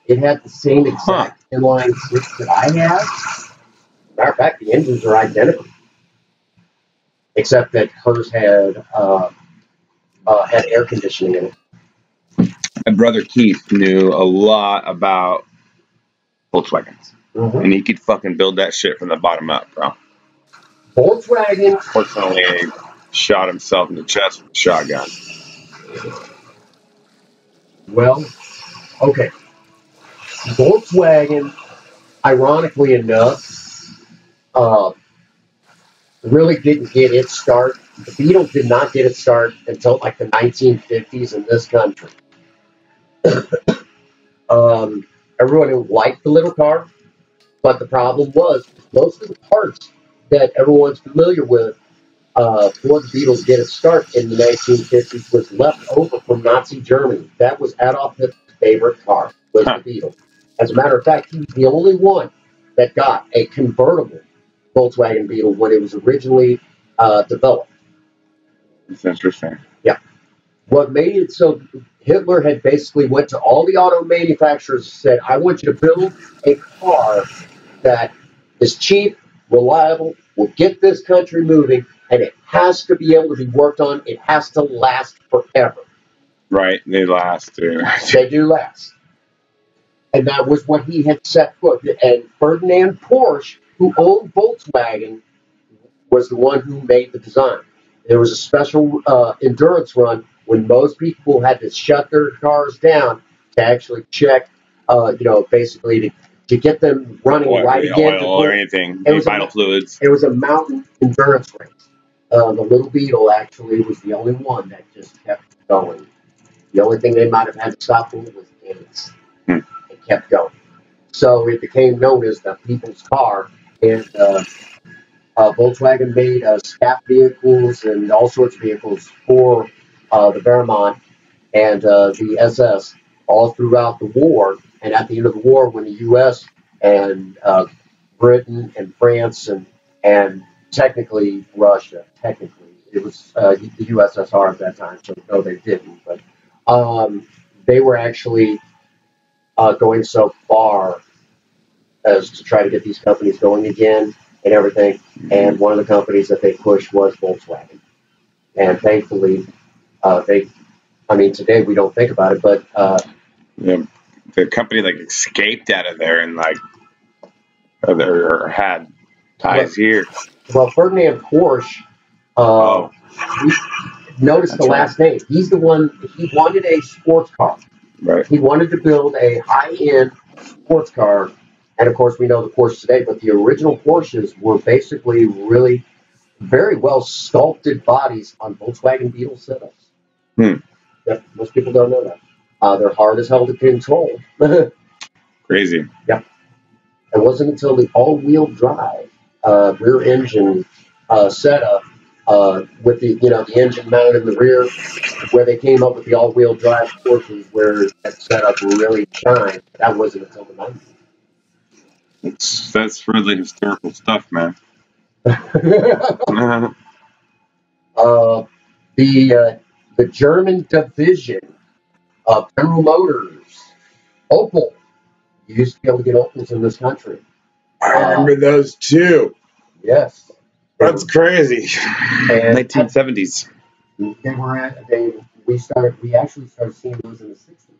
C: It had the same exact inline six that I have. Matter of fact, the engines are identical, except that hers had air conditioning in it.
A: My brother Keith knew a lot about Volkswagens, and he could fucking build that shit from the bottom up, bro.
C: Volkswagen.
A: Fortunately, he shot himself in the chest with a shotgun.
C: Well, okay. Volkswagen, ironically enough, really didn't get its start. The Beetle did not get its start until like the 1950s in this country. Everyone liked the little car, but the problem was most of the parts that everyone's familiar with for the Beetle to get its start in the 1950s was left over from Nazi Germany. That was Adolf Hitler's favorite car, was the Beetle. As a matter of fact, he was the only one that got a convertible Volkswagen Beetle when it was originally developed.
A: That's interesting.
C: Yeah. What made it so, Hitler had basically went to all the auto manufacturers and said, I want you to build a car that is cheap, reliable, will get this country moving, and it has to be able to be worked on. It has to last forever.
A: Right. They last, too.
C: They do last. And that was what he had set foot. And Ferdinand Porsche, who owned Volkswagen, was the one who made the design. There was a special endurance run when most people had to shut their cars down to actually check, basically to get them running right again.
A: Oil or anything. Vital fluids.
C: It was a mountain endurance race. The little Beetle actually was the only one that just kept going. The only thing they might have had to stop for was ants. It kept going. So it became known as the people's car. And Volkswagen made staff vehicles and all sorts of vehicles for the Wehrmacht and the SS all throughout the war. And at the end of the war, when the U.S. and Britain and France and technically Russia, it was the USSR at that time, so no, they didn't. But they were actually going so far as to try to get these companies going again and everything. And one of the companies that they pushed was Volkswagen. And thankfully, today we don't think about it, but
A: the company escaped out of there and had ties here.
C: Well, Ferdinand Porsche, notice the last name. He's the one. He wanted a sports car.
A: Right.
C: He wanted to build a high-end sports car. And, of course, we know the Porsche today, but the original Porsches were basically really very well sculpted bodies on Volkswagen Beetle setups. Yeah, most people don't know that. They're hard as hell to control.
A: Crazy.
C: Yep. It wasn't until the all-wheel drive rear engine setup with the engine mounted in the rear, where they came up with the all-wheel drive portions where that setup really shined. That wasn't until the 90s.
A: That's really historical stuff, man.
C: The German division of General Motors, Opel. You used to be able to get Opels in this country.
A: I remember those too.
C: Yes.
A: That's crazy. 1970s.
C: We actually started seeing those in the 60s.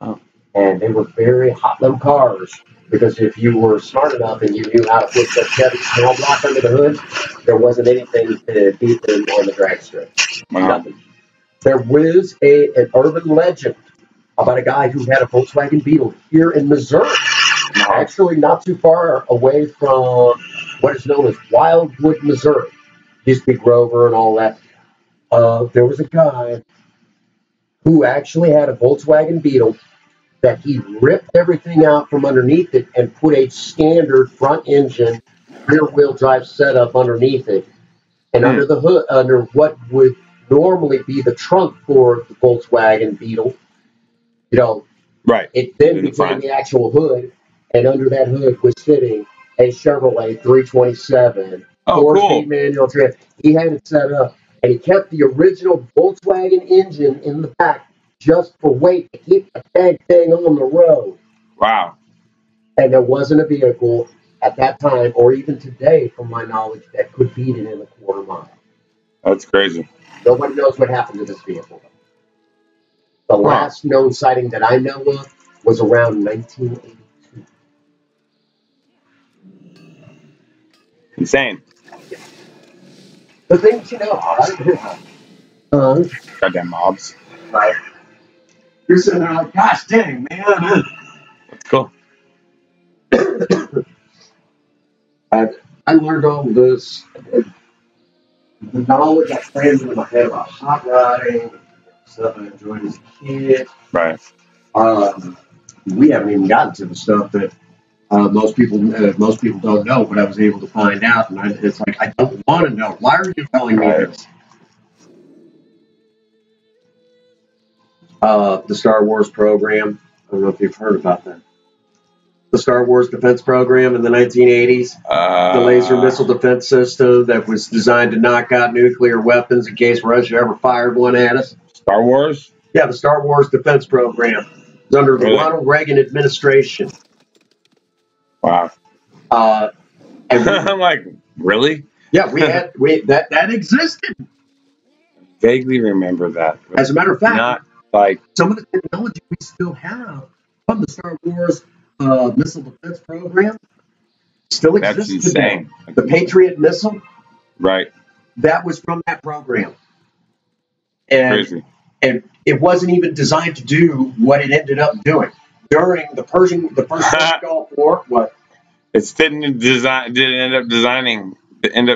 A: Oh.
C: And they were very hot little cars, because if you were smart enough and you knew how to put that Chevy small block under the hood, there wasn't anything to beat them on the drag strip.
A: Wow.
C: Nothing. There was an urban legend about a guy who had a Volkswagen Beetle here in Missouri, actually not too far away from what is known as Wildwood, Missouri. Used to be Grover and all that. There was a guy who actually had a Volkswagen Beetle that he ripped everything out from underneath it and put a standard front engine rear wheel drive setup underneath it. And under the hood, under what would normally be the trunk for the Volkswagen Beetle,
A: right.
C: It then became the actual hood, and under that hood was sitting a Chevrolet 327, four-speed manual trans. He had it set up, and he kept the original Volkswagen engine in the back just for weight to keep the dang thing on the road.
A: Wow.
C: And there wasn't a vehicle at that time, or even today, from my knowledge, that could beat it in a quarter mile.
A: That's crazy.
C: Nobody knows what happened to this vehicle. The last known sighting that I know of was around 1982.
A: Insane.
C: The things right?
A: Goddamn mobs.
C: Right. You're sitting there like, gosh dang, man.
A: That's cool.
C: I learned all of this. The knowledge I crammed into my head about hot rodding, stuff I enjoyed as a kid.
A: Right.
C: We haven't even gotten to the stuff that most people don't know, but I was able to find out, and it's like, I don't want to know. Why are you telling me this? The Star Wars program. I don't know if you've heard about that. The Star Wars defense program in the 1980s. The laser missile defense system that was designed to knock out nuclear weapons in case Russia ever fired one at us.
A: Star Wars?
C: Yeah, the Star Wars defense program. It was under the Ronald Reagan administration.
A: Wow. I'm like, really?
C: Yeah, that existed.
A: Vaguely remember that.
C: As a matter of fact,
A: not like
C: some of the technology we still have from the Star Wars missile defense program still exists.
A: That's insane.
C: Today. The Patriot missile,
A: right?
C: That was from that program, and
A: crazy.
C: And it wasn't even designed to do what it ended up doing during the first Gulf War. What?
A: It didn't end up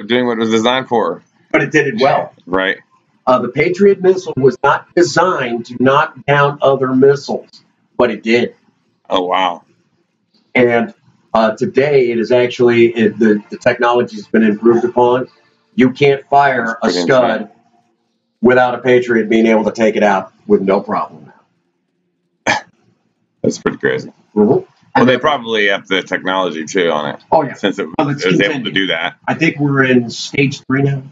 A: doing what it was designed for.
C: But it did it well.
A: Right.
C: The Patriot missile was not designed to knock down other missiles, but it did.
A: Oh, wow.
C: And today it is actually, the technology has been improved upon. You can't fire a Scud without a Patriot being able to take it out with no problem now.
A: That's pretty crazy.
C: Mm-hmm.
A: Well, they probably have the technology, too, on it.
C: Oh, yeah.
A: Since it was able to do that.
C: I think we're in stage 3 now,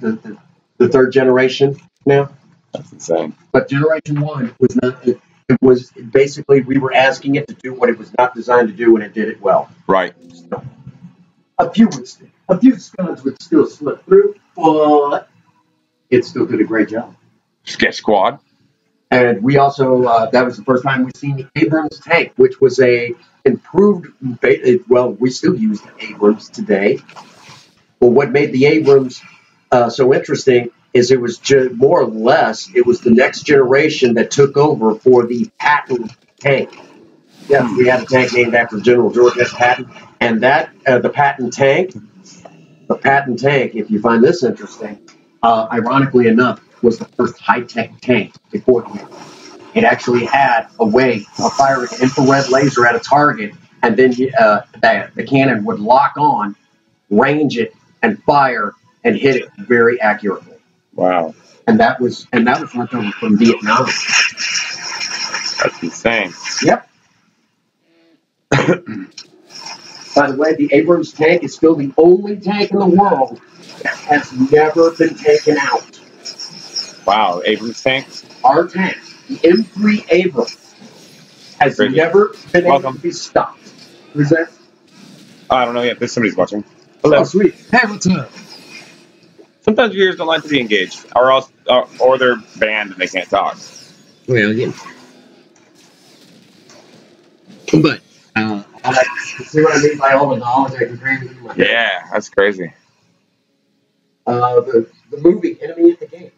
C: the third generation now.
A: That's insane.
C: But generation 1 was not, it was basically, we were asking it to do what it was not designed to do, and it did it well.
A: Right.
C: So, a few Scuds would still slip through, but it still did a great job.
A: Sketch Squad.
C: And we also, that was the first time we've seen the Abrams tank, which was a improved, well, we still use the Abrams today. But what made the Abrams so interesting is it was more or less, it was the next generation that took over for the Patton tank. Yes, we had a tank named after General George S. Patton. And that, the Patton tank, if you find this interesting, ironically enough, was the first high-tech tank equipment it actually had a way of firing an infrared laser at a target, and then the cannon would lock on, range it, and fire and hit it very accurately.
A: Wow.
C: And that was left over from Vietnam.
A: That's insane.
C: Yep. By the way, the Abrams tank is still the only tank in the world that has never been taken out.
A: Wow, Abrams tank?
C: Our tank, the M3 Abrams, has never been able to be stopped. Who's that?
A: I don't know yet. There's somebody's watching.
C: Oh, sweet. Hey, what's up?
A: Sometimes viewers don't like to be engaged, or else, or they're banned and they can't talk.
C: Well, yeah. But see what I mean by all the knowledge I can cram into my head?
A: Yeah, that's crazy.
C: The movie Enemy at the Gate.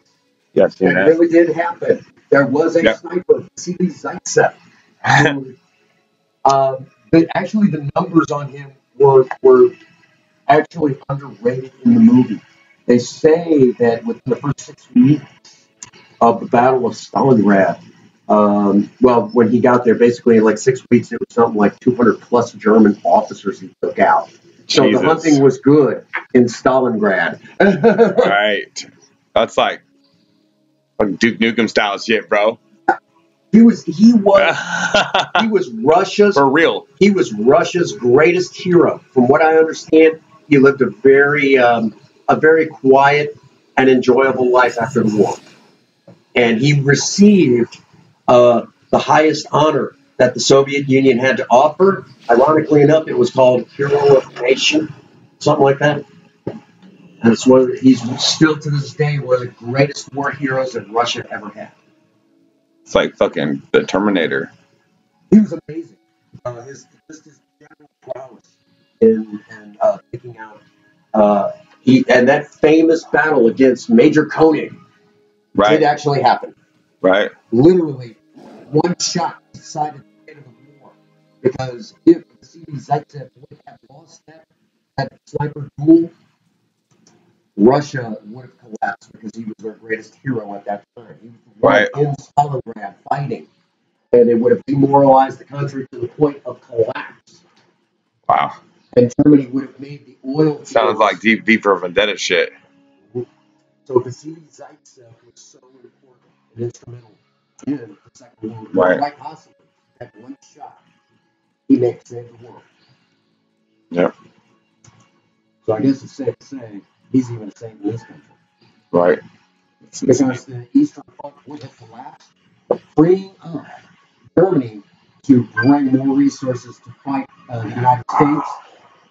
A: Yes,
C: That really did happen. There was a sniper, C.B. Zaitsev. But actually, the numbers on him were actually underrated in the movie. They say that within the first 6 weeks of the Battle of Stalingrad, well, when he got there, basically in like 6 weeks, it was something like 200 plus German officers he took out. So
A: Jesus.
C: the hunting was good in Stalingrad.
A: Right. That's like Duke Nukem style shit, bro.
C: He was Russia's
A: for real.
C: He was Russia's greatest hero. From what I understand, he lived a very quiet and enjoyable life after the war, and he received the highest honor that the Soviet Union had to offer. Ironically enough, it was called Hero of the Nation, something like that. And it's he's still to this day one of the greatest war heroes that Russia ever had.
A: It's like fucking the Terminator.
C: He was amazing. His general prowess in taking out and that famous battle against Major Koenig did actually happen.
A: Right.
C: Literally, one shot decided the fate of the war. Because if C.B. Zaitsev would have lost that sniper duel, Russia would have collapsed because he was their greatest hero at that time. He was the one in Stalingrad fighting. And it would have demoralized the country to the point of collapse.
A: Wow.
C: And Germany would have made the oil.
A: Sounds like deep for vendetta shit.
C: So Vasily Zaitsev was so important and instrumental in the Second World War. Quite possibly, that one shot, he may have saved the world.
A: Yep.
C: So I guess it's safe to say he's even a saint in this country.
A: Right.
C: Because the Eastern Front would have collapsed, freeing up Germany to bring more resources to fight the United States.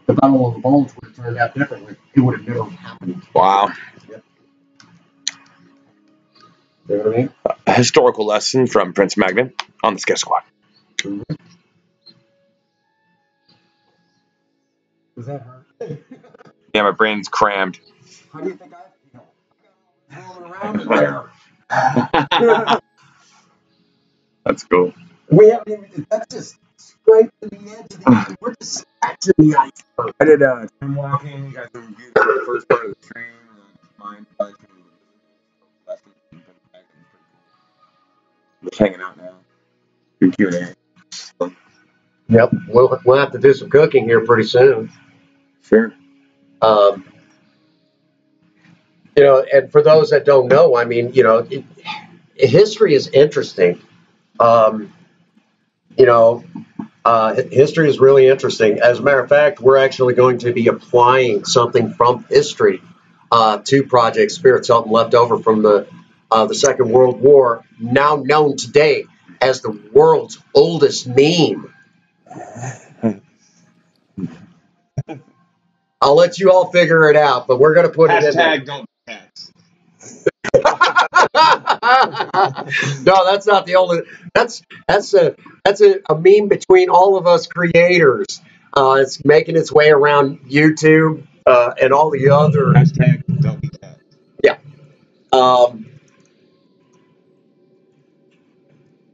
C: The Battle of the Bulge would have turned out differently. It would have never happened.
A: Wow.
C: Yep. You know what I mean?
A: A historical lesson from Prince Magnet on the Sketch Squad.
C: Mm-hmm. Was that hurt?
A: Yeah, my brain's crammed.
C: How do you think I feel? I got all around in there.
A: That's cool.
C: We haven't even. That's just scraping the edge of the iceberg. We're just scratching the iceberg.
D: I did Timewalking. You guys reviewed the first part of the stream. Mine, just hanging out now. Do Q&A.
C: Yep, we'll have to do some cooking here pretty soon.
A: Sure.
C: And for those that don't know, I mean, history is interesting. History is really interesting. As a matter of fact, we're actually going to be applying something from history to Project Spirit, something left over from the Second World War, now known today as the world's oldest meme. I'll let you all figure it out, but we're going to put it in there.
D: Don't cats.
C: No, that's not the only. That's a meme between all of us creators. It's making its way around YouTube and all the other.
D: Hashtag don't be cats.
C: Yeah.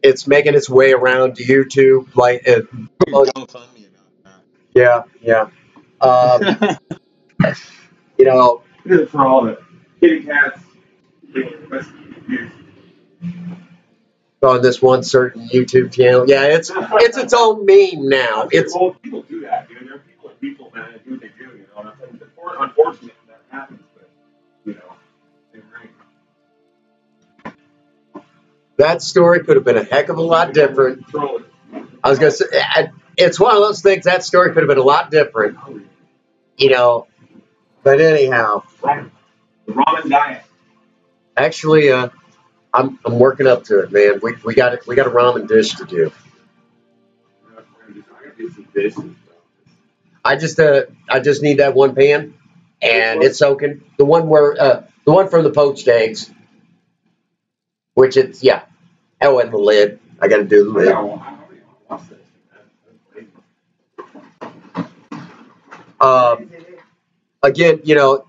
C: It's making its way around YouTube, like.
D: Don't fund me about
C: Yeah.
A: For all the kitty cats.
C: on this one certain YouTube channel. Yeah, it's its own meme now. It's
A: well, people do that, dude. There are people, man, that do what they do, you know. And it's unfortunate that happens, but you know, they ring.
C: That story could have been a heck of a lot different. I was gonna say, it's one of those things. That story could have been a lot different, you know. But anyhow,
A: The ramen diet.
C: actually, I'm working up to it, man. We got a ramen dish to do. I just need that one pan, and it's soaking. The one from the poached eggs, which it's oh, and the lid. I got to do the lid. Again, you know,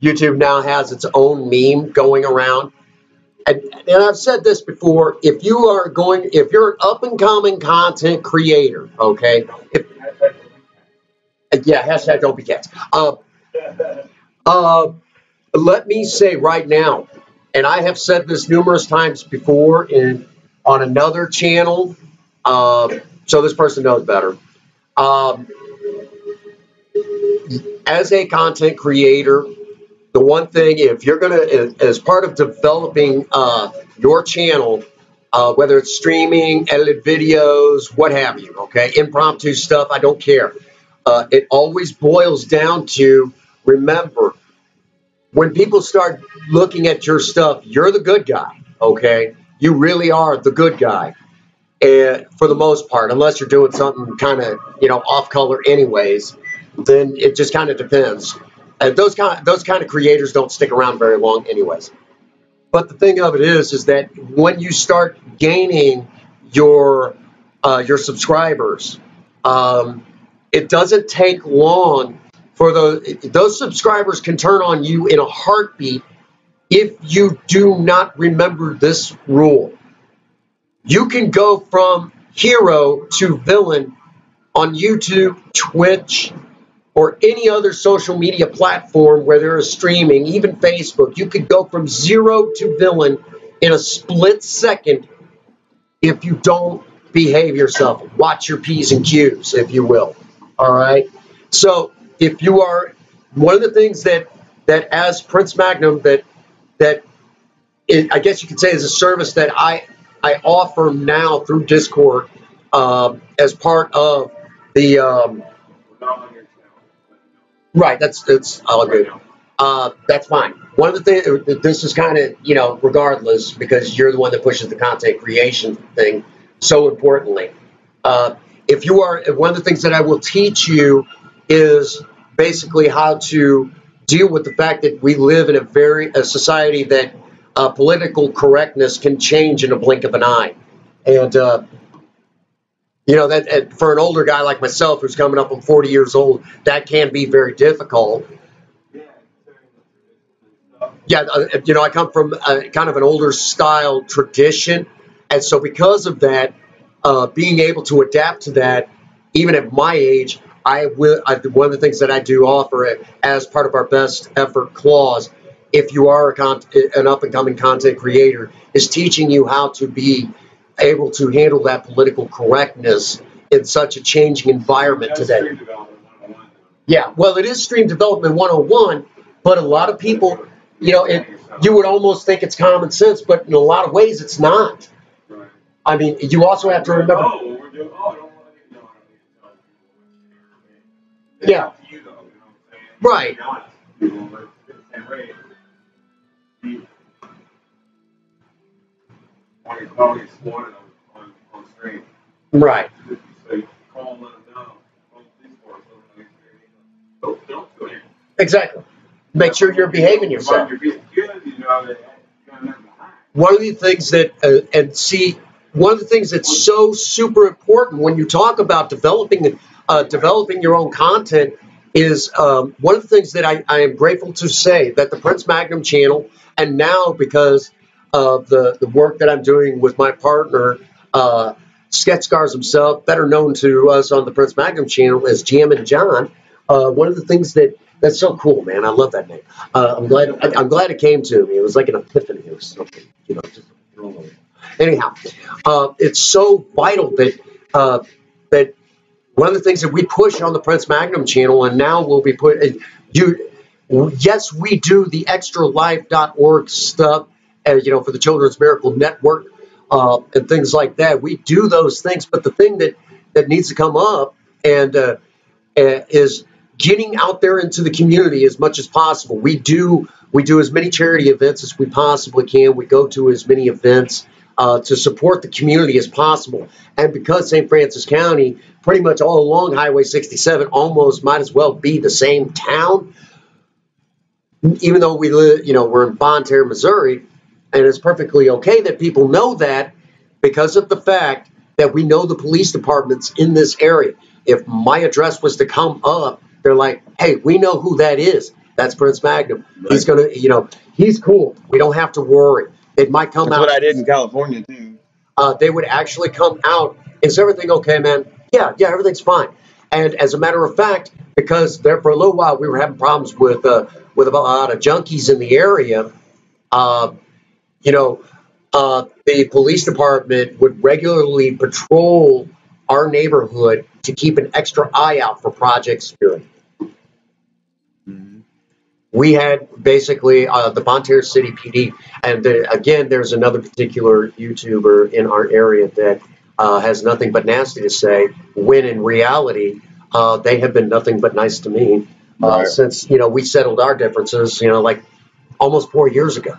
C: YouTube now has its own meme going around. And I've said this before, if you're an up-and-coming content creator, okay, hashtag don't be cats. Let me say right now, and I have said this numerous times before on another channel, so this person knows better. As a content creator, the one thing, if you're going to, as part of developing your channel, whether it's streaming, edited videos, what have you, okay, impromptu stuff, I don't care. It always boils down to, remember, when people start looking at your stuff, you're the good guy, okay? You really are the good guy, for the most part, unless you're doing something kind of, you know, off color anyways, then it just kind of depends. Those kind of creators don't stick around very long anyways. But the thing of it is that when you start gaining your subscribers, it doesn't take long for those subscribers can turn on you in a heartbeat if you do not remember this rule. You can go from hero to villain on YouTube, Twitch, or any other social media platform where there is streaming, even Facebook. You could go from zero to villain in a split second if you don't behave yourself. Watch your P's and Q's, if you will. All right? So if you are, one of the things that as Prince Magnum, I guess you could say is a service that I offer now through Discord as part of the... Right, that's all good. That's fine. One of the things, this is kind of, you know, regardless, because you're the one that pushes the content creation thing so importantly. If you are, one of the things that I will teach you is basically how to deal with the fact that we live in a society that political correctness can change in a blink of an eye. And, you know, that for an older guy like myself who's coming up on 40 years old, that can be very difficult. Yeah, you know, I come from kind of an older style tradition. And so because of that, being able to adapt to that, even at my age, one of the things that I do offer it as part of our best effort clause, if you are an up-and-coming content creator, is teaching you how to be able to handle that political correctness in such a changing environment today. Yeah, well, it is stream development 101, but a lot of people, you know, you would almost think it's common sense, but in a lot of ways it's not. I mean, you also have to remember. Yeah. Right. Right. Exactly. Make sure you're behaving yourself. One of the things that, one of the things that's so super important when you talk about developing your own content is one of the things that I am grateful to say that the Prince Magnum channel, and now because of the work that I'm doing with my partner, Sketch Scars himself, better known to us on the Prince Magnum channel as GM and John. One of the things that's so cool, man. I love that name. I'm glad it came to me. It was like an epiphany or something, you know. Just Anyhow, it's so vital that that one of the things that we push on the Prince Magnum channel, and now we'll be yes, we do the extralife.org stuff, for the Children's Miracle Network and things like that. We do those things, but the thing that needs to come up and is getting out there into the community as much as possible. We do as many charity events as we possibly can. We go to as many events to support the community as possible. And because St. Francis County, pretty much all along Highway 67, almost might as well be the same town, even though we live, we're in Bonne Terre, Missouri, and it's perfectly okay that people know that because of the fact that we know the police departments in this area. If my address was to come up, they're like, hey, we know who that is. That's Prince Magnum. Right. He's going to, he's cool. We don't have to worry. It might come out.
A: That's what I did in California, too.
C: They would actually come out. Is everything okay, man? Yeah, everything's fine. And as a matter of fact, because there for a little while we were having problems with a lot of junkies in the area, the police department would regularly patrol our neighborhood to keep an extra eye out for Project Spirit. Mm-hmm. We had basically the Bonne Terre City PD, and again, there's another particular YouTuber in our area that has nothing but nasty to say, when in reality, they have been nothing but nice to me since, we settled our differences, like almost 4 years ago,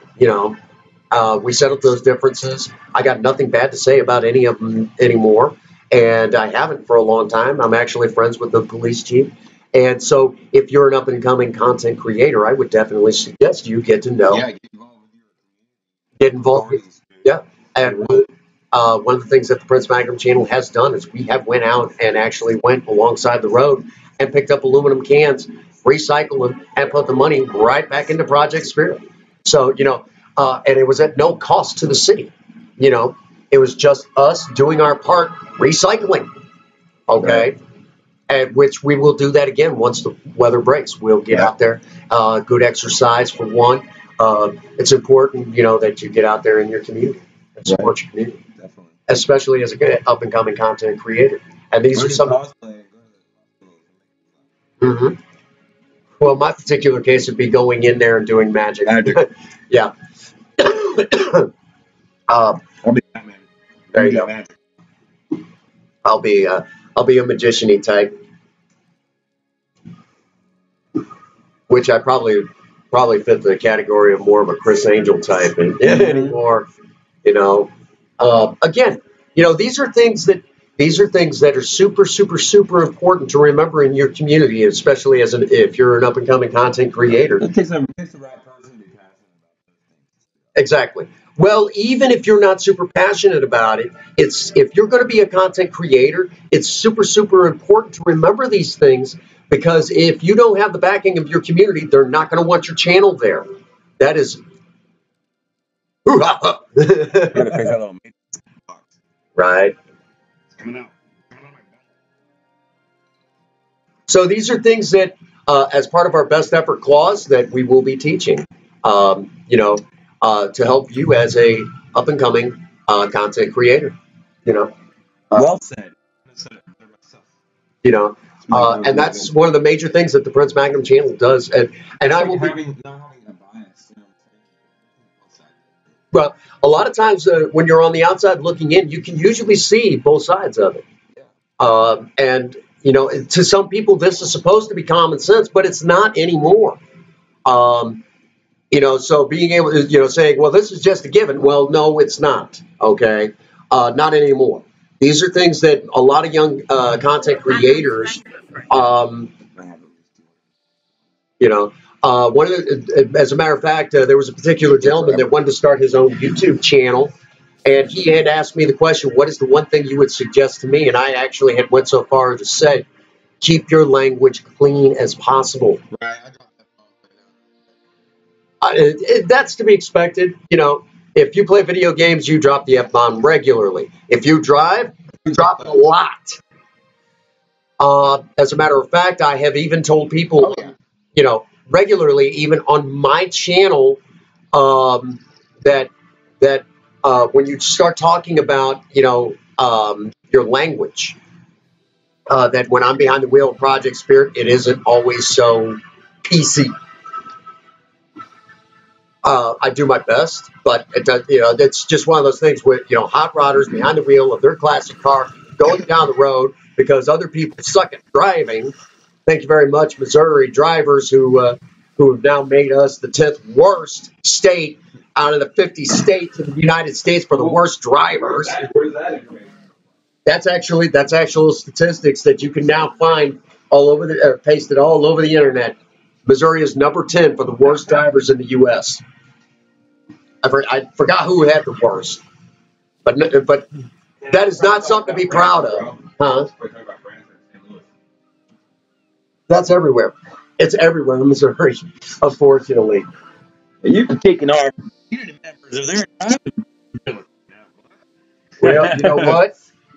C: we settled those differences. I got nothing bad to say about any of them anymore, and I haven't for a long time. I'm actually friends with the police chief. And so if you're an up-and-coming content creator, I would definitely suggest you get to know.
A: Yeah,
C: get involved. Yeah. And one of the things that the Prince Magnum channel has done is we have went out and actually went alongside the road and picked up aluminum cans, recycled them, and put the money right back into Project Spirit. So, and it was at no cost to the city. It was just us doing our part, recycling. Okay. Right. And which we will do that again once the weather breaks. We'll get out there. Good exercise for one. It's important, that you get out there in your community and support your community. Definitely. Especially as a good up-and-coming content creator. And these are some. Mm-hmm. Well, my particular case would be going in there and doing magic. Yeah.
A: I'll be Batman.
C: There you go. Magic. I'll be a magician-y type, which I probably fit the category of more of a Chris Angel type anymore. Again, these are things that are super, super, super important to remember in your community, especially if you're an up-and-coming content creator.
D: It takes the right person to be passionate about those things.
C: Exactly. Well, even if you're not super passionate about it, if you're going to be a content creator, it's super, super important to remember these things, because if you don't have the backing of your community, they're not going to want your channel there. That is. Right. So these are things that, as part of our best effort clause, that we will be teaching, to help you as a up-and-coming content creator,
D: Well said.
C: And that's one of the major things that the Prince Magnum channel does. And I will
D: not having a bias.
C: Well, a lot of times when you're on the outside looking in, you can usually see both sides of it. And, to some people, this is supposed to be common sense, but it's not anymore. So being able to, saying, well, this is just a given. Well, no, it's not. Okay. Not anymore. These are things that a lot of young content creators, as a matter of fact, there was a particular gentleman that wanted to start his own YouTube channel, and he had asked me the question, what is the one thing you would suggest to me? And I actually had went so far as to say, keep your language clean as possible. That's to be expected. If you play video games, you drop the F-bomb regularly. If you drive, you drop it a lot. As a matter of fact, I have even told people, regularly, even on my channel, that when you start talking about, your language, that when I'm behind the wheel of Project Spirit, it isn't always so PC. I do my best, but it does, that's just one of those things with, hot rodders behind the wheel of their classic car going down the road because other people suck at driving. Thank you very much, Missouri drivers who have now made us the 10th worst state out of the 50 states in the United States for the worst drivers.
A: Where's that information?
C: That's actual statistics that you can now find all over pasted all over the internet. Missouri is number 10 for the worst drivers in the U.S. I forgot who had the worst, but that is not something to be proud of, huh? That's everywhere. It's everywhere in Missouri, unfortunately.
A: You can take our community members of there.
C: Well,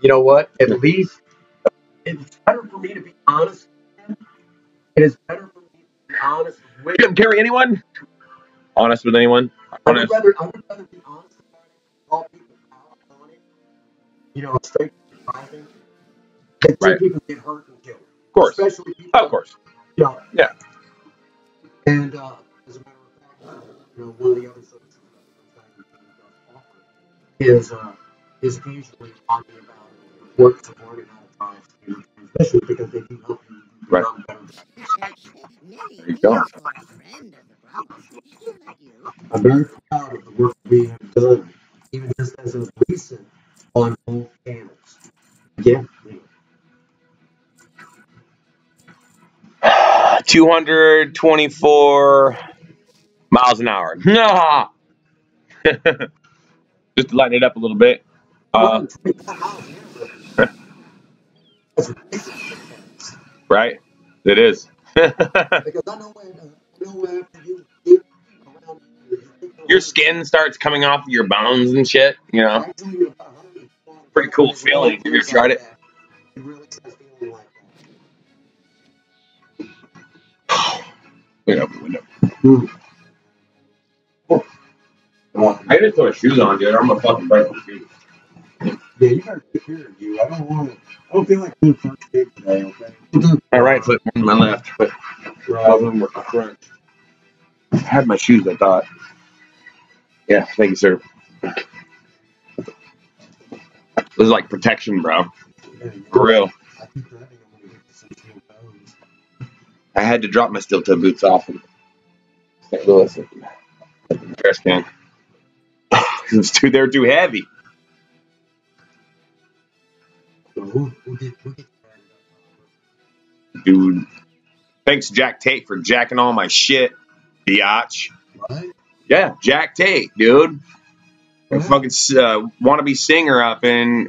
C: you know what? At least it's better for me to be honest. It is better for me to be honest with.
A: You don't carry anyone? Honest with anyone? Honest.
C: I would rather be honest about it, call people out on it, straight driving, than see people get hurt and killed.
A: Of course.
C: Especially people.
A: Of course.
C: Yeah. And as a matter of fact, one of the other services that offer is occasionally talking about works of learning how to drive, especially because they do help you become better drivers.
A: There you go.
C: I'm very proud of the work we have done, even just as of recent, on both channels. Yeah.
A: 224 miles an hour. No. Just to lighten it up a little bit. Right? It is.
C: Because I know after you get around,
A: your skin starts coming off of your bones and shit, Pretty cool feeling. Have you ever tried it?
C: It really does feel like
A: Open the window. I just put my shoes on, dude. I'm gonna fucking break my feet.
C: Yeah, you gotta take care of you. I don't feel like doing first aid today, okay?
A: My right foot, my left, but all of them were crunched. I had my shoes, I thought. Yeah, thank you, sir. This is like protection, bro. For real. I had to drop my steel toe boots off in St. Louis at the trash can. They're too heavy. Dude, thanks Jack Tate for jacking all my shit, biatch.
C: What?
A: Yeah, Jack Tate, dude. A fucking wannabe singer up in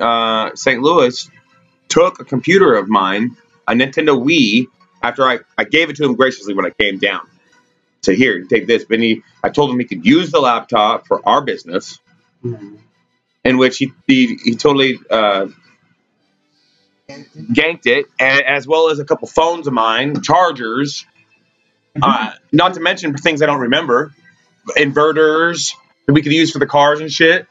A: St. Louis took a computer of mine, a Nintendo Wii, after I gave it to him graciously when I came down. So here, take this. But I told him he could use the laptop for our business, in which he totally ganked it, as well as a couple phones of mine, chargers, not to mention things I don't remember, inverters that we could use for the cars and shit.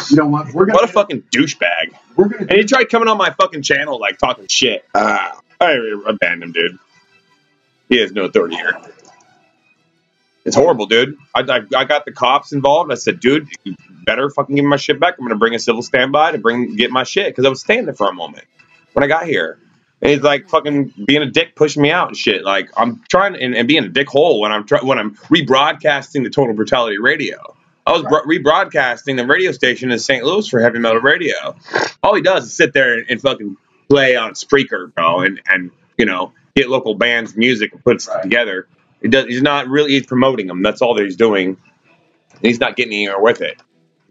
C: You know what?
A: What a fucking douchebag. And he tried coming on my fucking channel, like, talking shit. I abandoned him, dude. He has no authority here. It's horrible, dude. I got the cops involved. I said, dude, you better fucking give me my shit back. I'm going to bring a civil standby to get my shit. Because I was staying there for a moment when I got here. And he's like fucking being a dick, pushing me out and shit. Like, I'm trying and being a dickhole when I'm rebroadcasting the Total Brutality Radio. I was rebroadcasting the radio station in St. Louis for heavy metal radio. All he does is sit there and fucking play on Spreaker, bro, and get local bands' music and put it together. He's not really. He's promoting them. That's all that he's doing. And he's not getting anywhere with it,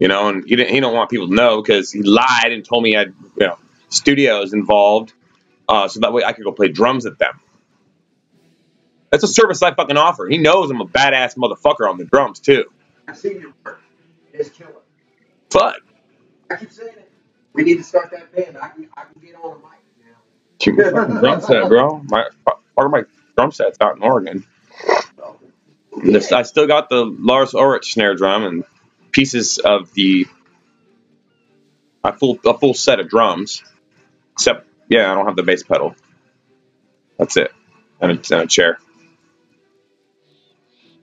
A: And he don't want people to know because he lied and told me he had studios involved, so that way I could go play drums at them. That's a service I fucking offer. He knows I'm a badass motherfucker on the drums too.
C: I've seen your work. It is killer.
A: Fuck.
C: I keep saying it. We need to start that band. I can get on a mic now.
A: Keep my fucking drum set, bro. Part of my drum set's out in Oregon. I still got the Lars Ulrich snare drum and pieces of the A full set of drums. Except, yeah, I don't have the bass pedal. That's it. And a chair.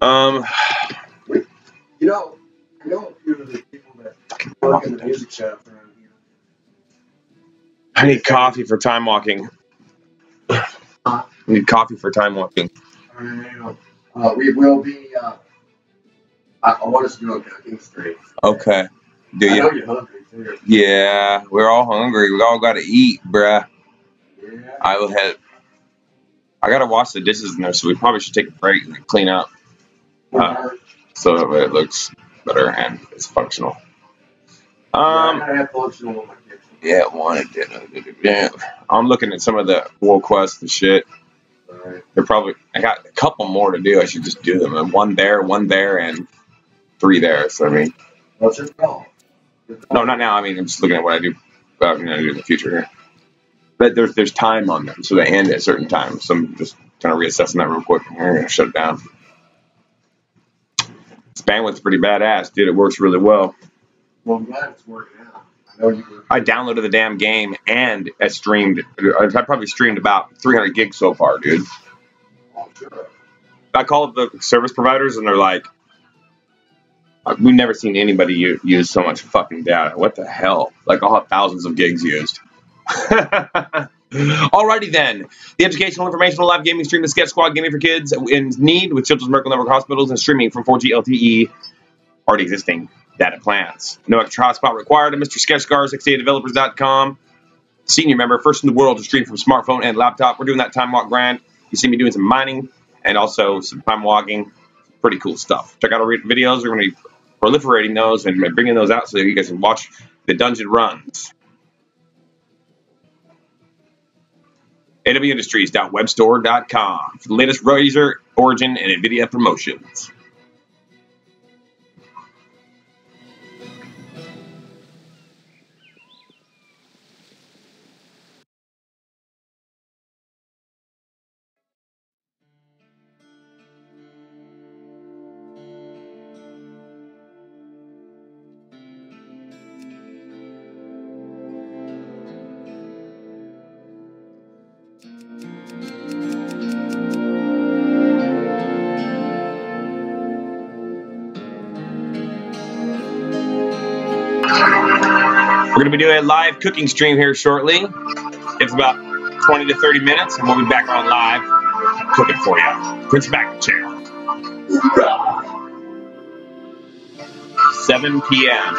C: You know a few of the people that work in the music shops around here.
A: I need coffee for time walking. I need coffee for time walking.
C: We will be. I want us to do a cooking stream.
A: Okay. Do you?
C: I know you're hungry too.
A: Yeah, we're all hungry. We all got to eat, bruh.
C: Yeah.
A: I gotta wash the dishes in there, so we probably should take a break and clean up, so that it looks better and it's functional.
C: I gotta have functional in my kitchen.
A: Yeah, wanted it. Yeah. I'm looking at some of the World Quest and shit.
C: Right.
A: I got a couple more to do. I should just do them. And one there, and 3 there. So I mean,
C: What's your call?
A: no, not now. I mean, I'm just looking at what I do. What I'm gonna do in the future here. But there's time on them, so they end at certain times. So I'm just kind of reassessing that real quick. We're gonna shut it down. This bandwidth's pretty badass, dude. It works really well.
C: Well, I'm glad it's working out. I know you were.
A: I downloaded the damn game and I streamed. I probably streamed about 300 gigs so far, dude.
C: Oh, sure.
A: I called the service providers and they're like, we've never seen anybody use so much fucking data. What the hell? Like, I'll have thousands of gigs used. Alrighty then. The educational, informational, live gaming stream, the Sketch Squad Gaming for Kids in need with Children's Miracle Network Hospitals and streaming from 4G LTE already existing data plans. No extra hotspot required at Mr. SketchSquadTV.com. Senior member, first in the world to stream from smartphone and laptop. We're doing that time walk grind. You see me doing some mining and also some time walking. Pretty cool stuff. Check out our videos. We're going to be proliferating those and bringing those out so that you guys can watch the dungeon runs. awindustries.webstore.com for the latest Razer, Origin, and NVIDIA promotions. We're going to be doing a live cooking stream here shortly. It's about 20 to 30 minutes, and we'll be back on live cooking for you. Prince back the channel. 7 p.m.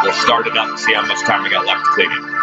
A: We'll start it up and see how much time we got left to clean it.